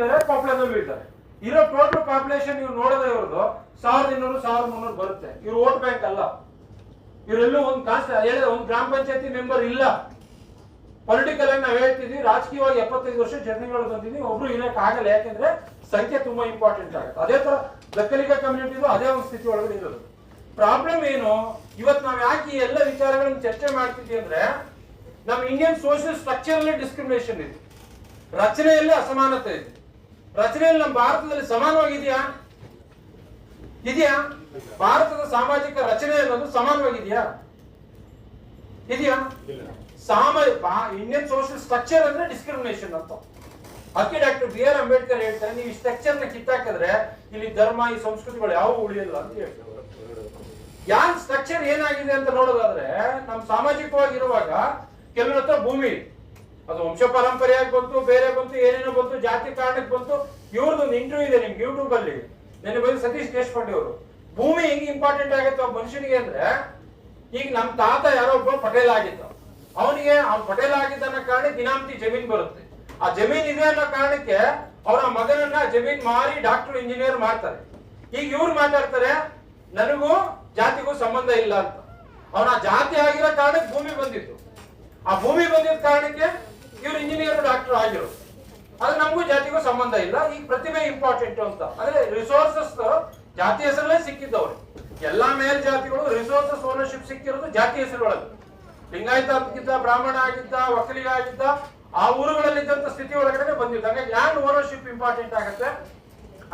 ಇದ್ದಾರೆ, ಕೊಪ್ಪಳದಲ್ಲೂ ಇದ್ದಾರೆ. ಇರೋ ಟೋಟಲ್ ಪಾಪ್ಯುಲೇಷನ್ ನೀವು ನೋಡೋದೇ ಇರೋದು 1200 1300 ಬರುತ್ತೆ. ಇವ್ರು ವೋಟ್ ಬ್ಯಾಂಕ್ ಅಲ್ಲ. ಇವರೆಲ್ಲೂ ಒಂದು ಒಂದು ಗ್ರಾಮ ಪಂಚಾಯತಿ ಮೆಂಬರ್ ಇಲ್ಲ. ಪೊಲಿಟಿಕಲ್ ಆಗಿ ನಾವು ಹೇಳ್ತಿದ್ವಿ, ರಾಜಕೀಯವಾಗಿ 75 ವರ್ಷ ಜರ್ನಿಗಳು ಬಂದಿದ್ವಿ, ಒಬ್ರು ಇರಕ್ಕೆ ಆಗಲ್ಲ. ಯಾಕೆಂದ್ರೆ ಸಂಖ್ಯೆ ತುಂಬಾ ಇಂಪಾರ್ಟೆಂಟ್ ಆಗುತ್ತೆ. ಅದೇ ತರ ಒಕ್ಕಲಿಗ ಕಮ್ಯುನಿಟಿದು ಅದೇ ಒಂದು ಸ್ಥಿತಿ ಒಳಗಡೆ ಇರೋದು. ಪ್ರಾಬ್ಲಮ್ ಏನು, ಇವತ್ತು ನಾವು ಯಾಕೆ ಈ ಎಲ್ಲ ವಿಚಾರಗಳನ್ನು ಚರ್ಚೆ ಮಾಡ್ತಿದ್ವಿ ಅಂದ್ರೆ, ನಮ್ಮ ಇಂಡಿಯನ್ ಸೋಷಿಯಲ್ ಸ್ಟ್ರಕ್ಚರ್ ಅಲ್ಲಿ ಡಿಸ್ಕ್ರಿಮಿನೇಷನ್ ಇದೆ, ರಚನೆಯಲ್ಲಿ ಅಸಮಾನತೆ ಇದೆ. ರಚನೆಯಲ್ಲಿ ನಮ್ಮ ಭಾರತದಲ್ಲಿ ಸಮಾನವಾಗಿದೆಯಾ? ಭಾರತದ ಸಾಮಾಜಿಕ ರಚನೆ ಅನ್ನೋದು ಸಮಾನವಾಗಿದೆಯಾ? ಇದೆಯಾ? ಇಂಡಿಯನ್ ಸೋಷಿಯಲ್ ಸ್ಟ್ರಕ್ಚರ್ ಅಂದ್ರೆ ಡಿಸ್ಕ್ರಿಮಿನೇಷನ್ ಅಂತ. ಅದಕ್ಕೆ ಡಾಕ್ಟರ್ ಬಿ ಆರ್ ಅಂಬೇಡ್ಕರ್ ಹೇಳ್ತಾರೆ, ನೀವು ಈ ಸ್ಟ್ರಕ್ಚರ್ ನ ಕಿತ್ತಾಕಿದ್ರೆ ಇಲ್ಲಿ ಧರ್ಮ, ಈ ಸಂಸ್ಕೃತಿಗಳು ಯಾವ ಉಳಿಯಲ್ಲ ಅಂತ ಹೇಳ್ತಾರೆ. ಯಾನ್ ಸ್ಟ್ರಕ್ಚರ್ ಏನಾಗಿದೆ ಅಂತ ನೋಡೋದಾದ್ರೆ, ನಮ್ ಸಾಮಾಜಿಕವಾಗಿರುವಾಗ ಕೆಲವ್ರ ಹತ್ರ ಭೂಮಿ, ಅದು ವಂಶ ಪರಂಪರೆಯಾಗಿ ಬಂತು, ಬೇರೆ ಬಂತು, ಏನೇನೋ ಬಂತು, ಜಾತಿ ಕಾರಣಕ್ಕೆ ಬಂತು. ಇವ್ರದೊಂದು ಇಂಟರ್ವ್ಯೂ ಇದೆ ನಿಮ್ಗೆ ಯೂಟ್ಯೂಬ್ ಅಲ್ಲಿ, ನೆನ್ನೆ ಬಂದು ಸತೀಶ್ ದೇಶಪಾಂಡೆ ಅವರು. ಭೂಮಿ ಹೆಂಗ್ ಇಂಪಾರ್ಟೆಂಟ್ ಆಗುತ್ತೆ ಒಬ್ಬ ಮನುಷ್ಯನಿಗೆ ಅಂದ್ರೆ, ಈಗ ನಮ್ ತಾತ ಯಾರೋ ಒಬ್ಬ ಪಟೇಲ್ ಆಗಿದ್ದ, ಅವನಿಗೆ ಅವ್ನು ಪಟೇಲ್ ಆಗಿದ್ದ ಅನ್ನೋ ಕಾರಣಕ್ಕೆ ಇನಾಮತಿ ಜಮೀನ್ ಬರುತ್ತೆ. ಆ ಜಮೀನ್ ಇದೆ ಅನ್ನೋ ಕಾರಣಕ್ಕೆ ಅವರ ಮಗನನ್ನ ಜಮೀನ್ ಮಾರಿ ಡಾಕ್ಟರ್ ಇಂಜಿನಿಯರ್ ಮಾಡ್ತಾರೆ. ಈಗ ಇವ್ರು ಮಾತಾಡ್ತಾರೆ, ನನಗೂ ಜಾತಿಗೂ ಸಂಬಂಧ ಇಲ್ಲ ಅಂತ. ಅವನ ಜಾತಿ ಆಗಿರೋ ಕಾರಣಕ್ಕೆ ಭೂಮಿ ಬಂದಿತ್ತು, ಆ ಭೂಮಿ ಬಂದಿದ್ದ ಕಾರಣಕ್ಕೆ ಇವ್ರು ಇಂಜಿನಿಯರ್ ಡಾಕ್ಟರ್ ಆಗಿರೋದು. ಅದು ನಮಗೂ ಜಾತಿಗೂ ಸಂಬಂಧ ಇಲ್ಲ. ಈಗ ಪ್ರತಿಭೆ ಇಂಪಾರ್ಟೆಂಟ್ ಅಂತ ಅಂದ್ರೆ ರಿಸೋರ್ಸಸ್ ಜಾತಿ ಹೆಸರಲ್ಲೇ ಸಿಕ್ಕಿದ್ದವ್ರು. ಎಲ್ಲಾ ಮೇಲ್ ಜಾತಿಗಳು ರಿಸೋರ್ಸಸ್ ಓನರ್ಶಿಪ್ ಸಿಕ್ಕಿರೋದು ಜಾತಿ ಹೆಸರುಗಳಲ್ಲಿ. ಲಿಂಗಾಯತ ಆಗಿದ್ದ, ಬ್ರಾಹ್ಮಣ ಆಗಿದ್ದ, ಒಕ್ಕಲಿಗ ಆಗಿದ್ದ, ಆ ಊರುಗಳಲ್ಲಿ ಇದ್ದಂತ ಸ್ಥಿತಿ ಒಳಗಡೆ ಬಂದಿದ್ದ. ಹಾಗಾಗಿ ಲ್ಯಾಂಡ್ ಓನರ್ಶಿಪ್ ಇಂಪಾರ್ಟೆಂಟ್ ಆಗುತ್ತೆ.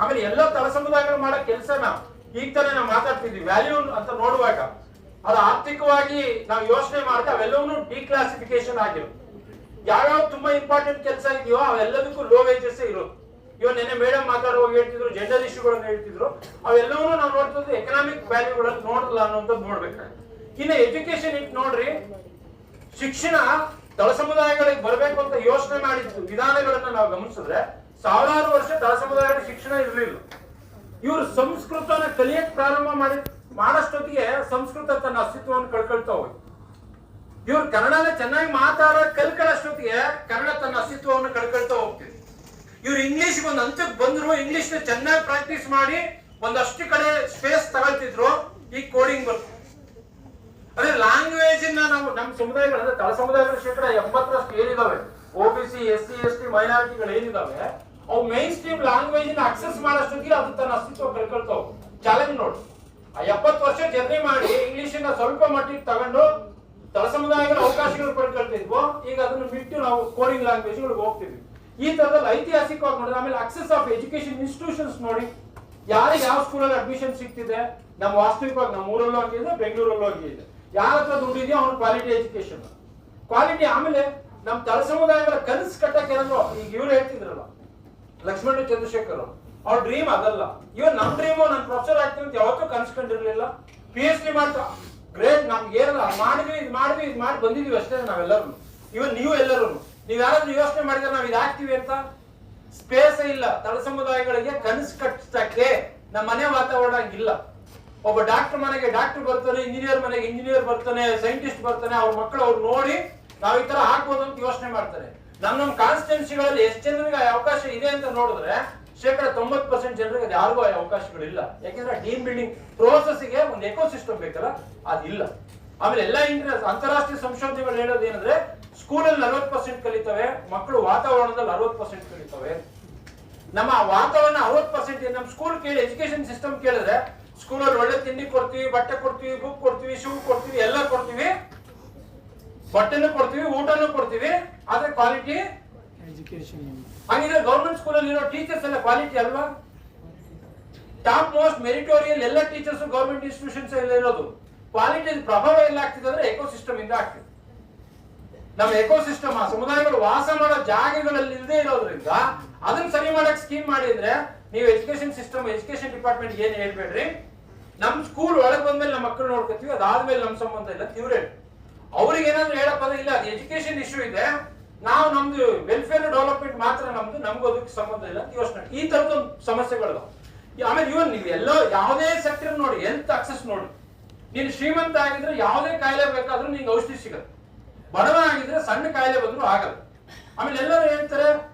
ಆಮೇಲೆ ಎಲ್ಲ ತಳ ಸಮುದಾಯಗಳು ಮಾಡೋ ಕೆಲಸನ ಈಗ ತಾನೇ ನಾವು ಮಾತಾಡ್ತಿದ್ವಿ, ವ್ಯಾಲ್ಯೂ ಅಂತ ನೋಡುವಾಗ ಅದು ಆರ್ಥಿಕವಾಗಿ ನಾವು ಯೋಚನೆ ಮಾಡಿದ್ರೆ ಅವೆಲ್ಲವೂ ಡಿಕ್ಲಾಸಿಫಿಕೇಶನ್ ಆಗಿರೋದು. ಯಾವ್ಯಾವ ತುಂಬಾ ಇಂಪಾರ್ಟೆಂಟ್ ಕೆಲಸ ಇದೆಯೋ ಅವೆಲ್ಲದಕ್ಕೂ ಲೋ ವೇಜಸ್ ಇರೋದು. ಇವಾಗ ನೆನ್ನೆ ಮೇಡಮ್ ಮಾತಾಡುವಾಗ ಹೇಳ್ತಿದ್ರು, ಜೆಂಡರ್ ಇಶ್ಯೂಗಳನ್ನು ಹೇಳ್ತಿದ್ರು, ಅವೆಲ್ಲವೂ ನಾವು ನೋಡ್ತಿದ್ದು ಎಕನಾಮಿಕ್ ವ್ಯಾಲ್ಯೂಗಳಲ್ಲಿ ನೋಡಲ್ಲ ಅನ್ನೋಂಥದ್ದು ನೋಡ್ಬೇಕಾಗುತ್ತೆ. ಇನ್ನು ಎಜುಕೇಶನ್ ಇಟ್ ನೋಡ್ರಿ, ಶಿಕ್ಷಣ ತಳ ಸಮುದಾಯಗಳಿಗೆ ಬರಬೇಕು ಅಂತ ಯೋಚನೆ ಮಾಡಿದ್ದು ವಿಧಾನಗಳನ್ನ ನಾವು ಗಮನಿಸಿದ್ರೆ, ಸಾವಿರಾರು ವರ್ಷ ತಳ ಸಮುದಾಯಗಳ ಶಿಕ್ಷಣ ಇರಲಿಲ್ಲ. ಇವರು ಸಂಸ್ಕೃತನ ಕಲಿಯಕ್ ಪ್ರಾರಂಭ ಮಾಡಷ್ಟೊತ್ತಿಗೆ ಸಂಸ್ಕೃತ ತನ್ನ ಅಸ್ತಿತ್ವವನ್ನು ಕಳ್ಕೊಳ್ತಾ ಹೋಯ್ತು. ಇವ್ರು ಕನ್ನಡನ ಚೆನ್ನಾಗಿ ಮಾತಾಡೋ ಕಲ್ಕೊಳ್ಳೋಷ್ಟೊತ್ತಿಗೆ ಕನ್ನಡ ತನ್ನ ಅಸ್ತಿತ್ವವನ್ನು ಕಳ್ಕೊಳ್ತಾ ಹೋಗ್ತಿದೆ. ಇವ್ರು ಇಂಗ್ಲಿಷ್ ಒಂದು ಹಂತಕ್ಕೆ ಬಂದ್ರು, ಇಂಗ್ಲಿಷ್ ನ ಚೆನ್ನಾಗಿ ಪ್ರಾಕ್ಟೀಸ್ ಮಾಡಿ ಒಂದಷ್ಟು ಕಡೆ ಸ್ಪೇಸ್ ತಗೊಳ್ತಿದ್ರು. ಈಗ ಕೋಡಿಂಗ್ ಬರ್ತದೆ. ಅದೇ ಲ್ಯಾಂಗ್ವೇಜ್ ನಾವು ನಮ್ಮ ಸಮುದಾಯಗಳು ಅಂದ್ರೆ ತಳ ಸಮುದಾಯಗಳ ಶೇಕಡ 70% ಏನಿದಾವೆ, OBC, SC, ST ಮೈನಾರಿಟಿಗಳು ಏನಿದಾವೆ, ಅವು ಮೈನ್ ಸ್ಟ್ರೀಮ್ ಲ್ಯಾಂಗ್ವೇಜ್ ನ ಅಕ್ಸೆಸ್ ಮಾಡೋಷ್ಟೊತ್ತಿಗೆ ಅದು ತನ್ನ ಅಸ್ತಿತ್ವ ಕಳ್ಕೊಳ್ತಾವ. ಚಾಲೆಂಜ್ ನೋಡಿ, ಆ 70 ವರ್ಷ ಜರ್ನಿ ಮಾಡಿ ಇಂಗ್ಲಿಷ್ ನ ಸ್ವಲ್ಪ ಮಟ್ಟಿಗೆ ತಗೊಂಡು ತಳ ಸಮುದಾಯಗಳ ಅವಕಾಶಗಳು ಪಡ್ಕೊಳ್ತಿದ್ವು. ಈಗ ಅದನ್ನು ಬಿಟ್ಟು ನಾವು ಕೋಡಿಂಗ್ ಲ್ಯಾಂಗ್ವೇಜ್ ಗಳಿಗೆ ಹೋಗ್ತಿದ್ವಿ. ಈ ತರದಲ್ಲಿ ಐತಿಹಾಸಿಕವಾಗಿ ನೋಡಿದ್ರೆ, ಆಮೇಲೆ ಅಕ್ಸೆಸ್ ಆಫ್ ಎಜುಕೇಶನ್ ಇನ್ಸ್ಟಿಟ್ಯೂಷನ್ಸ್ ನೋಡಿ, ಯಾರಿಗೆ ಯಾವ ಸ್ಕೂಲಲ್ಲಿ ಅಡ್ಮಿಷನ್ ಸಿಗ್ತಿದೆ. ನಮ್ಮ ವಾಸ್ತವಿಕವಾಗಿ ನಮ್ಮ ಊರಲ್ಲೂ ಆಗಿದೆ, ಬೆಂಗಳೂರಲ್ಲೂ ಆಗಿದೆ. ಯಾರ ಹತ್ರ ದುಡ್ಡಿದೆಯೋ ಅವ್ನು ಕ್ವಾಲಿಟಿ ಎಜುಕೇಶನ್, ಕ್ವಾಲಿಟಿ. ಆಮೇಲೆ ನಮ್ಮ ತಳ ಸಮುದಾಯಗಳ ಕನಸು ಕಟ್ಟಕ್ಕೆ ಏನಾದ್ರು, ಈಗ ಇವ್ರು ಹೇಳ್ತಿದ್ರಲ್ಲ ಲಕ್ಷ್ಮಣ ಚಂದ್ರಶೇಖರ್, ಅವ್ರ ಡ್ರೀಮ್ ಅದಲ್ಲ. ಇವನ್ ನಮ್ ಡ್ರೀಮು ನಾನು ಪ್ರೊಫೆಸರ್ ಆಗ್ತೀನಿ ಅಂತ ಯಾವತ್ತೂ ಕನ್ಸ್ಕೊಂಡಿರ್ಲಿಲ್ಲ. PhD ಮಾಡ್ತಾ ಗ್ರೇಟ್, ನಮ್ಗೆ ಏನಲ್ಲ ಮಾಡಿದ್ವಿ, ಇದು ಮಾಡಿ ಬಂದಿದೀವಿ ಅಷ್ಟೇ ನಾವೆಲ್ಲರೂ. ಇವನ್ ನೀವು ಎಲ್ಲರೂ ನೀವ್ ಯಾರಾದ್ರೂ ಯೋಚನೆ ಮಾಡಿದ್ರೆ ನಾವ್ ಇದಾಗ್ತೀವಿ ಅಂತ? ಸ್ಪೇಸ್ ಇಲ್ಲ ತಳ ಸಮುದಾಯಗಳಿಗೆ ಕನಸು ಕಟ್ಟಕ್ಕೆ. ನಮ್ಮ ಮನೆ ವಾತಾವರಣ ಹಂಗಿಲ್ಲ. ಒಬ್ಬ ಡಾಕ್ಟರ್ ಮನೆಗೆ ಡಾಕ್ಟರ್ ಬರ್ತಾನೆ, ಇಂಜಿನಿಯರ್ ಮನೆಗೆ ಇಂಜಿನಿಯರ್ ಬರ್ತಾನೆ, ಸೈಂಟಿಸ್ಟ್ ಬರ್ತಾನೆ. ಅವ್ರ ಮಕ್ಕಳು ಅವ್ರು ನೋಡಿ ನಾವ್ ಈ ತರ ಆಗ್ಬೋದು ಅಂತ ಯೋಚನೆ ಮಾಡ್ತಾರೆ. ನಮ್ಮ ಕಾನ್ಸ್ಟಿಟ್ಯೂನ್ಸಿಗಳಲ್ಲಿ ಎಷ್ಟು ಜನರಿಗೆ ಅವಕಾಶ ಇದೆ ಅಂತ ನೋಡಿದ್ರೆ ಶೇಕಡ 90% ಜನರಿಗೆ ಯಾರಿಗೂ ಅವಕಾಶಗಳಿಲ್ಲ. ಯಾಕೆಂದ್ರೆ ಟೀಮ್ ಬಿಲ್ಡಿಂಗ್ ಪ್ರೋಸೆಸ್ಗೆ ಒಂದು ಎಕೋಸಿಸ್ಟಮ್ ಬೇಕಲ್ಲ, ಅದಿಲ್ಲ. ಆಮೇಲೆ ಎಲ್ಲ ಅಂತಾರಾಷ್ಟ್ರೀಯ ಸಂಶೋಧನೆಗಳು ಹೇಳೋದು ಏನಂದ್ರೆ, ಸ್ಕೂಲಲ್ಲಿ 40% ಕಲಿತವೆ ಮಕ್ಕಳು, ವಾತಾವರಣದಲ್ಲಿ 60% ಕಲಿತವೆ. ನಮ್ಮ ವಾತಾವರಣ 60%. ನಮ್ಮ ಸ್ಕೂಲ್ ಕೇಳಿ, ಎಜುಕೇಶನ್ ಸಿಸ್ಟಮ್ ಕೇಳಿದ್ರೆ, ಸ್ಕೂಲಲ್ಲಿ ಒಳ್ಳೆ ತಿಂಡಿ ಕೊಡ್ತೀವಿ, ಬಟ್ಟೆ ಕೊಡ್ತೀವಿ, ಬುಕ್ ಕೊಡ್ತೀವಿ, ಶೂ ಕೊಡ್ತೀವಿ, ಎಲ್ಲ ಕೊಡ್ತೀವಿ, ಬಟ್ಟೆನೂ ಕೊಡ್ತೀವಿ, ಊಟನೂ ಕೊಡ್ತೀವಿ, ಆದ್ರೆ ಕ್ವಾಲಿಟಿ ಎಜುಕೇಶನ್ ಹಾಗಿದ್ರೆ ಗೌರ್ಮೆಂಟ್ ಸ್ಕೂಲಲ್ಲಿ ಇರೋ ಟೀಚರ್ಸ್ ಎಲ್ಲ ಕ್ವಾಲಿಟಿ ಅಲ್ವಾ? ಟಾಪ್ ಮೋಸ್ಟ್ ಮೆರಿಟೋರಿಯಲ್ ಎಲ್ಲ ಟೀಚರ್ಸ್ ಗೌರ್ಮೆಂಟ್ ಇನ್ಸ್ಟಿಟ್ಯೂಷನ್ಸ್ ಎಲ್ಲ ಇರೋದು. ಕ್ವಾಲಿಟಿ ಪ್ರಭಾವ ಎಲ್ಲ ಆಗ್ತಿದೆ ಅಂದ್ರೆ ಎಕೋಸಿಸ್ಟಮ್ ಇಂದ ಆಗ್ತಿದೆ. ನಮ್ಮ ಎಕೋಸಿಸ್ಟಮ್, ಆ ಸಮುದಾಯಗಳು ವಾಸ ಮಾಡೋ ಜಾಗಗಳಲ್ಲಿ ಇಲ್ಲದೆ ಇರೋದ್ರಿಂದ ಅದನ್ನ ಸರಿ ಮಾಡಕ್ ಸ್ಕೀಮ್ ಮಾಡಿದ್ರೆ, ನೀವು ಎಜುಕೇಶನ್ ಸಿಸ್ಟಮ್, ಎಜುಕೇಶನ್ ಡಿಪಾರ್ಟ್ಮೆಂಟ್ ಏನ್ ಹೇಳ್ಬೇಡ್ರಿ, ನಮ್ ಸ್ಕೂಲ್ ಒಳಗೆ ಬಂದ್ಮೇಲೆ ನಮ್ಮ ಮಕ್ಕಳು ನೋಡ್ಕೊತೀವಿ, ಅದಾದ್ಮೇಲೆ ನಮ್ ಸಂಬಂಧ ಇಲ್ಲ ಇವ್ರೆ. ಅವ್ರಿಗೆ ಏನಾದ್ರು ಹೇಳಪ್ಪ ಇಲ್ಲ, ಅದು ಎಜುಕೇಶನ್ ಇಶ್ಯೂ ಇದೆ, ನಾವು ನಮ್ದು ವೆಲ್ಫೇರ್ ಡೆವಲಪ್ಮೆಂಟ್ ಮಾತ್ರ ನಮ್ದು, ನಮ್ಗೂ ಅದಕ್ಕೆ ಸಂಬಂಧ ಇಲ್ಲ ಯೋಚನೆ. ಈ ತರದ ಸಮಸ್ಯೆಗಳು. ಆಮೇಲೆ ಇವನ್ ನೀವು ಎಲ್ಲೋ ಯಾವುದೇ ಸೆಕ್ಟರ್ ನೋಡಿ, ಹೆಲ್ತ್ ಅಕ್ಸೆಸ್ ನೋಡಿ, ನೀನು ಶ್ರೀಮಂತ ಆಗಿದ್ರೆ ಯಾವುದೇ ಕಾಯಿಲೆ ಬೇಕಾದ್ರೂ ನಿಂಗೆ ಔಷಧಿ ಸಿಗುತ್ತೆ. ಬಡವ ಆಗಿದ್ರೆ ಸಣ್ಣ ಕಾಯಿಲೆ ಬಂದ್ರು ಆಗಲ್ಲ. ಆಮೇಲೆ ಎಲ್ಲರೂ ಹೇಳ್ತಾರೆ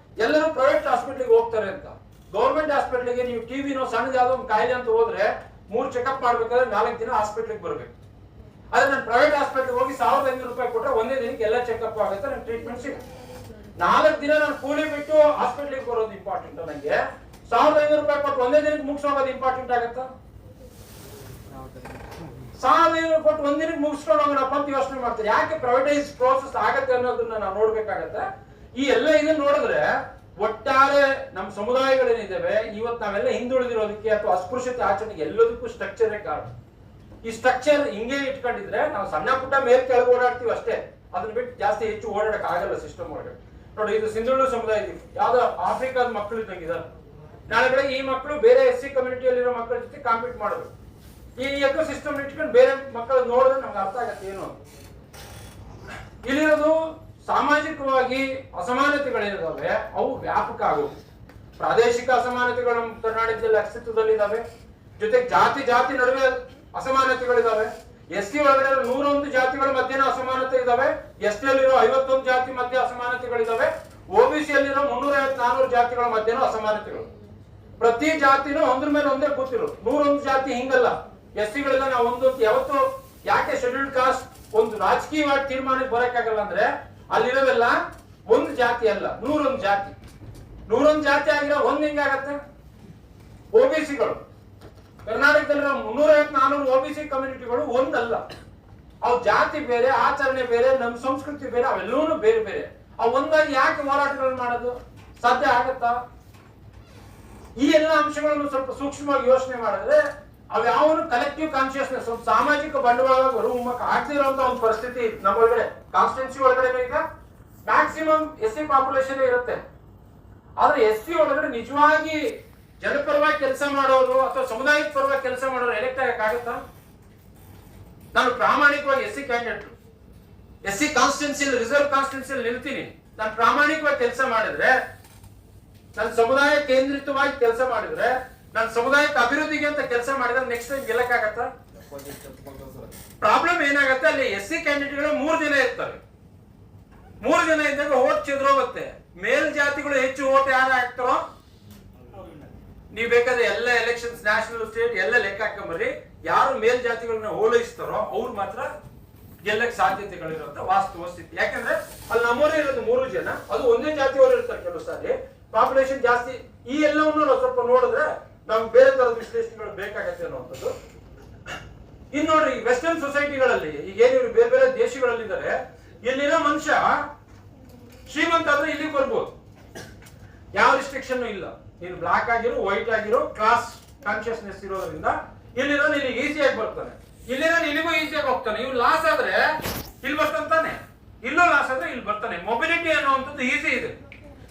ಎಲ್ಲರೂ ಪ್ರೈವೇಟ್ ಹಾಸ್ಪಿಟ್ಲಿಗೆ ಹೋಗ್ತಾರೆ ಅಂತ. ಗೌರ್ಮೆಂಟ್ ಹಾಸ್ಪಿಟ್ಲಿಗೆ ನೀವು ಟಿವಿನೋ ಸಣ್ಣದ ಯಾವ್ದೋ ಒಂದು ಕಾಯಿಲೆ ಅಂತ ಹೋದ್ರೆ 3 ಚೆಕಪ್ ಮಾಡ್ಬೇಕಾದ್ರೆ 4 ದಿನ ಹಾಸ್ಪಿಟ್ಲಿಗೆ ಬರ್ಬೇಕು. ಆದ್ರೆ ನಾನು ಪ್ರೈವೇಟ್ ಹಾಸ್ಪಿಟ್ಲಿಗೆ ಹೋಗಿ 1500 ರೂಪಾಯಿ ಕೊಟ್ಟರೆ ಒಂದೇ ದಿನಕ್ಕೆ ಎಲ್ಲ ಚೆಕಪ್ ಆಗುತ್ತೆ, ನನ್ ಟ್ರೀಟ್ಮೆಂಟ್ ಸಿಗುತ್ತೆ. 4 ದಿನ ನಾನು ಕೂಲಿ ಬಿಟ್ಟು ಹಾಸ್ಪಿಟ್ಲಿಗೆ ಬರೋದು ಇಂಪಾರ್ಟೆಂಟ್ ನನಗೆ, 1500 ರೂಪಾಯಿ ಕೊಟ್ಟು ಒಂದೇ ದಿನಕ್ಕೆ ಮುಗಿಸೋಗೋದು ಇಂಪಾರ್ಟೆಂಟ್ ಆಗುತ್ತಾ? 1500 ಕೊಟ್ಟು ಒಂದಿನಕ್ಕೆ ಮುಗಿಸ್ಕೊಂಡು ಹೋಗೋಣಪ್ಪ ಅಂತ ಯೋಚನೆ ಮಾಡ್ತಾರೆ. ಯಾಕೆ ಪ್ರೈವೇಟೈಸ್ ಪ್ರೋಸೆಸ್ ಆಗತ್ತೆ ಅನ್ನೋದನ್ನ ನಾವು ನೋಡ್ಬೇಕಾಗತ್ತೆ. ಈ ಎಲ್ಲ ಇದನ್ನ ನೋಡಿದ್ರೆ ಒಟ್ಟಾರೆ ನಮ್ಮ ಸಮುದಾಯಗಳೇನಿದ್ದಾವೆ ಇವತ್ತು ನಾವೆಲ್ಲ ಹಿಂದುಳಿದಿರೋದಕ್ಕೆ ಅಥವಾ ಅಸ್ಪೃಶ್ಯತೆ ಆಚರಣೆಗೆ ಎಲ್ಲದಕ್ಕೂ ಸ್ಟ್ರಕ್ಚರೇ ಕಾರಣ. ಈ ಸ್ಟ್ರಕ್ಚರ್ ಹಿಂಗೆ ಇಟ್ಕೊಂಡಿದ್ರೆ ನಾವು ಸಣ್ಣ ಪುಟ್ಟ ಮೇಲೆ ಕೆಳಗೆ ಓಡಾಡ್ತೀವಿ ಅಷ್ಟೇ, ಅದನ್ನ ಬಿಟ್ಟು ಜಾಸ್ತಿ ಹೆಚ್ಚು ಓಡಾಡಕ್ ಆಗಲ್ಲ ಸಿಸ್ಟಮ್ ಒಳಗಡೆ. ನೋಡಿ, ಇದು ಸಿಂಧುಳು ಸಮುದಾಯ ಯಾವ್ದೋ ಆಫ್ರಿಕಾದ ಮಕ್ಕಳು ಇದ್ದಂಗಿದ್ದಾರೆ. ನಾಳೆ ಕಡೆ ಈ ಮಕ್ಕಳು ಬೇರೆ SC ಕಮ್ಯುನಿಟಿಯಲ್ಲಿರೋ ಮಕ್ಕಳ ಜೊತೆ ಕಾಂಪೀಟ್ ಮಾಡೋದು. ಈ ಎಕೋ ಸಿಸ್ಟಮ್ ಇಟ್ಕೊಂಡು ಬೇರೆ ಮಕ್ಕಳು ನೋಡಿದ್ರೆ ನಮ್ಗೆ ಅರ್ಥ ಆಗತ್ತೆ ಏನು. ಇಲ್ಲಿರೋದು ಸಾಮಾಜಿಕವಾಗಿ ಅಸಮಾನತೆಗಳಿದಾವೆ, ಅವು ವ್ಯಾಪಕ ಆಗುವು. ಪ್ರಾದೇಶಿಕ ಅಸಮಾನತೆಗಳು ನಮ್ಮ ಕರ್ನಾಟಕದಲ್ಲಿ ಅಸ್ತಿತ್ವದಲ್ಲಿದ್ದಾವೆ, ಜೊತೆಗೆ ಜಾತಿ ನಡುವೆ ಅಸಮಾನತೆಗಳಿದಾವೆ. SC ಒಳಗಡೆ 101 ಜಾತಿಗಳ ಮಧ್ಯೆ ಅಸಮಾನತೆ ಇದಾವೆ, ST ಯಲ್ಲಿರೋ 51 ಜಾತಿ ಮಧ್ಯೆ ಅಸಮಾನತೆಗಳಿದಾವೆ, OBC ಯಲ್ಲಿರೋ 350-400 ಜಾತಿಗಳ ಮಧ್ಯೆ ಅಸಮಾನತೆಗಳು. ಪ್ರತಿ ಜಾತಿನೂ ಒಂದ್ರ ಮೇಲೆ ಒಂದೇ ಕೂತಿರು. 101 ಜಾತಿ ಹಿಂಗಲ್ಲ. SC ಗಳಿಂದ ನಾವು ಒಂದು ಯಾವತ್ತು ಯಾಕೆ ಶೆಡ್ಯೂಲ್ಡ್ ಕಾಸ್ಟ್ ಒಂದು ರಾಜಕೀಯವಾಗಿ ತೀರ್ಮಾನಕ್ಕೆ ಬರಕ್ಕಾಗಲ್ಲ ಅಂದ್ರೆ ಅಲ್ಲಿರೋವೆಲ್ಲ ಒಂದು ಜಾತಿ ಅಲ್ಲ, 101 ಜಾತಿ. 101 ಜಾತಿ ಆಗಿರೋ ಒಂದ್ ಹೆಂಗಾಗತ್ತೆ? OBCಗಳು ಕರ್ನಾಟಕದಲ್ಲಿರೋ 350-400 OBC ಕಮ್ಯುನಿಟಿಗಳು ಒಂದಲ್ಲ. ಅವ್ ಜಾತಿ ಬೇರೆ, ಆಚರಣೆ ಬೇರೆ, ನಮ್ಮ ಸಂಸ್ಕೃತಿ ಬೇರೆ, ಅವೆಲ್ಲವೂ ಬೇರೆ ಬೇರೆ. ಅವ್ ಒಂದಾಗಿ ಯಾಕೆ ಹೋರಾಟಗಳನ್ನು ಮಾಡೋದು ಸಾಧ್ಯ ಆಗತ್ತಾ? ಈ ಎಲ್ಲ ಅಂಶಗಳನ್ನು ಸ್ವಲ್ಪ ಸೂಕ್ಷ್ಮವಾಗಿ ಯೋಚನೆ ಮಾಡಿದ್ರೆ ಅವ್ಯಾವನು ಕಲೆಕ್ಟಿವ್ ಕಾನ್ಶಿಯಸ್ನೆಸ್, ಒಂದು ಸಾಮಾಜಿಕ ಬಂಡವಾಳ ಹೊರಹೊಮ್ಮಕ ಆಗ್ತಿರುವಂತ ಒಂದು ಪರಿಸ್ಥಿತಿ ನಮ್ಮ ಒಳಗಡೆ ಕಾನ್ಸ್ಟಿಟ್ಯೂನ್ಸಿ ಒಳಗಡೆ ಈಗ ಮ್ಯಾಕ್ಸಿಮಮ್ SC ಪಾಪ್ಯುಲೇಷನ್ ಇರುತ್ತೆ. ಆದ್ರೆ SC ಒಳಗಡೆ ನಿಜವಾಗಿ ಜನಪರವಾಗಿ ಕೆಲಸ ಮಾಡೋರು ಅಥವಾ ಸಮುದಾಯದ ಪರವಾಗಿ ಕೆಲಸ ಮಾಡೋರು ಎಲೆಕ್ಟ್ ಆಗಕ್ಕಾಗತ್ತಾ? ನಾನು ಪ್ರಾಮಾಣಿಕವಾಗಿ SC ಕ್ಯಾಂಡಿಡೇಟ್ SC ಕಾನ್ಸ್ಟಿಟ್ಯೂನ್ಸಿಯಲ್ಲಿ ರಿಸರ್ವ್ ಕಾನ್ಸ್ಟಿಟ್ಯೂನ್ಸಿಯಲ್ಲಿ ನಿಲ್ತೀನಿ. ನಾನು ಪ್ರಾಮಾಣಿಕವಾಗಿ ಕೆಲಸ ಮಾಡಿದ್ರೆ, ನನ್ನ ಸಮುದಾಯ ಕೇಂದ್ರಿತವಾಗಿ ಕೆಲಸ ಮಾಡಿದ್ರೆ, ನನ್ನ ಸಮುದಾಯಕ್ಕೆ ಅಭಿವೃದ್ಧಿಗೆ ಅಂತ ಕೆಲಸ ಮಾಡಿದ್ರೆ ನೆಕ್ಸ್ಟ್ ಟೈಮ್ ಗೆಲ್ಲಕ್ಕಾಗತ್ತ? ಪ್ರಾಬ್ಲಮ್ ಏನಾಗತ್ತೆ, ಅಲ್ಲಿ SC ಕ್ಯಾಂಡಿಡೇಟ್ಗಳು 3 ಜನ ಇರ್ತಾರೆ. 3 ಜನ ಇದ್ದಾಗ ಓಟ್ ಚೆದ್ರೋಗುತ್ತೆ. ಮೇಲ್ ಜಾತಿಗಳು ಹೆಚ್ಚು ಓಟ್ ಯಾರು ಹಾಕ್ತಾರೋ, ನೀವು ಬೇಕಾದ್ರೆ ಎಲ್ಲ ಎಲೆಕ್ಷನ್ಸ್ ನ್ಯಾಷನಲ್ ಸ್ಟೇಟ್ ಎಲ್ಲ ಲೆಕ್ಕ ಹಾಕೊಂಬರ್ರಿ, ಯಾರು ಮೇಲ್ ಜಾತಿಗಳನ್ನ ಹೋಲೈಸ್ತಾರೋ ಅವ್ರು ಮಾತ್ರ ಗೆಲ್ಲಕ್ ಸಾಧ್ಯತೆಗಳಿರುವಂತ ವಾಸ್ತವ ಸ್ಥಿತಿ. ಯಾಕಂದ್ರೆ ಅಲ್ಲಿ ನಮ್ಮವರೇ ಇರೋದು 3 ಜನ, ಅದು ಒಂದೇ ಜಾತಿಯವರು ಇರ್ತಾರೆ. ಕೆಲವು ಸಾರಿ ಪಾಪ್ಯುಲೇಷನ್ ಜಾಸ್ತಿ. ಈ ಎಲ್ಲವನ್ನು ನಾವು ಸ್ವಲ್ಪ ನೋಡಿದ್ರೆ ನಮ್ಗೆ ಬೇರೆ ತರದ ವಿಶ್ಲೇಷಣೆಗಳು ಬೇಕಾಗತ್ತೆ ಅನ್ನುವಂಥದ್ದು. ಇನ್ನು ನೋಡ್ರಿ, ವೆಸ್ಟರ್ನ್ ಸೊಸೈಟಿಗಳಲ್ಲಿ ಈಗ ಏನಿವ್ರು ಬೇರೆ ಬೇರೆ ದೇಶಗಳಲ್ಲಿದ್ದಾರೆ, ಇಲ್ಲಿರೋ ಮನುಷ್ಯ ಶ್ರೀಮಂತ ಆದ್ರೆ ಇಲ್ಲಿಗೆ ಬರ್ಬೋದು, ಯಾವ ರಿಸ್ಟ್ರಿಕ್ಷನ್ ಇಲ್ಲ. ನೀನು ಬ್ಲಾಕ್ ಆಗಿರೋ ವೈಟ್ ಆಗಿರೋ ಕ್ಲಾಸ್ ಕಾನ್ಶಿಯಸ್ನೆಸ್ ಇರೋದ್ರಿಂದ ಇಲ್ಲಿರೋ ಇಲ್ಲಿಗೆ ಈಸಿಯಾಗಿ ಬರ್ತಾನೆ, ಇಲ್ಲಿರೋ ಇಲ್ಲಿಗೂ ಈಸಿಯಾಗಿ ಹೋಗ್ತಾನೆ. ಇವ್ರು ಲಾಸ್ ಆದ್ರೆ ಇಲ್ಲಿ ಬರ್ತಾನೆ, ಇಲ್ಲೂ ಲಾಸ್ ಆದ್ರೆ ಇಲ್ಲಿ ಬರ್ತಾನೆ. ಮೊಬಿಲಿಟಿ ಅನ್ನುವಂಥದ್ದು ಈಸಿ ಇದೆ.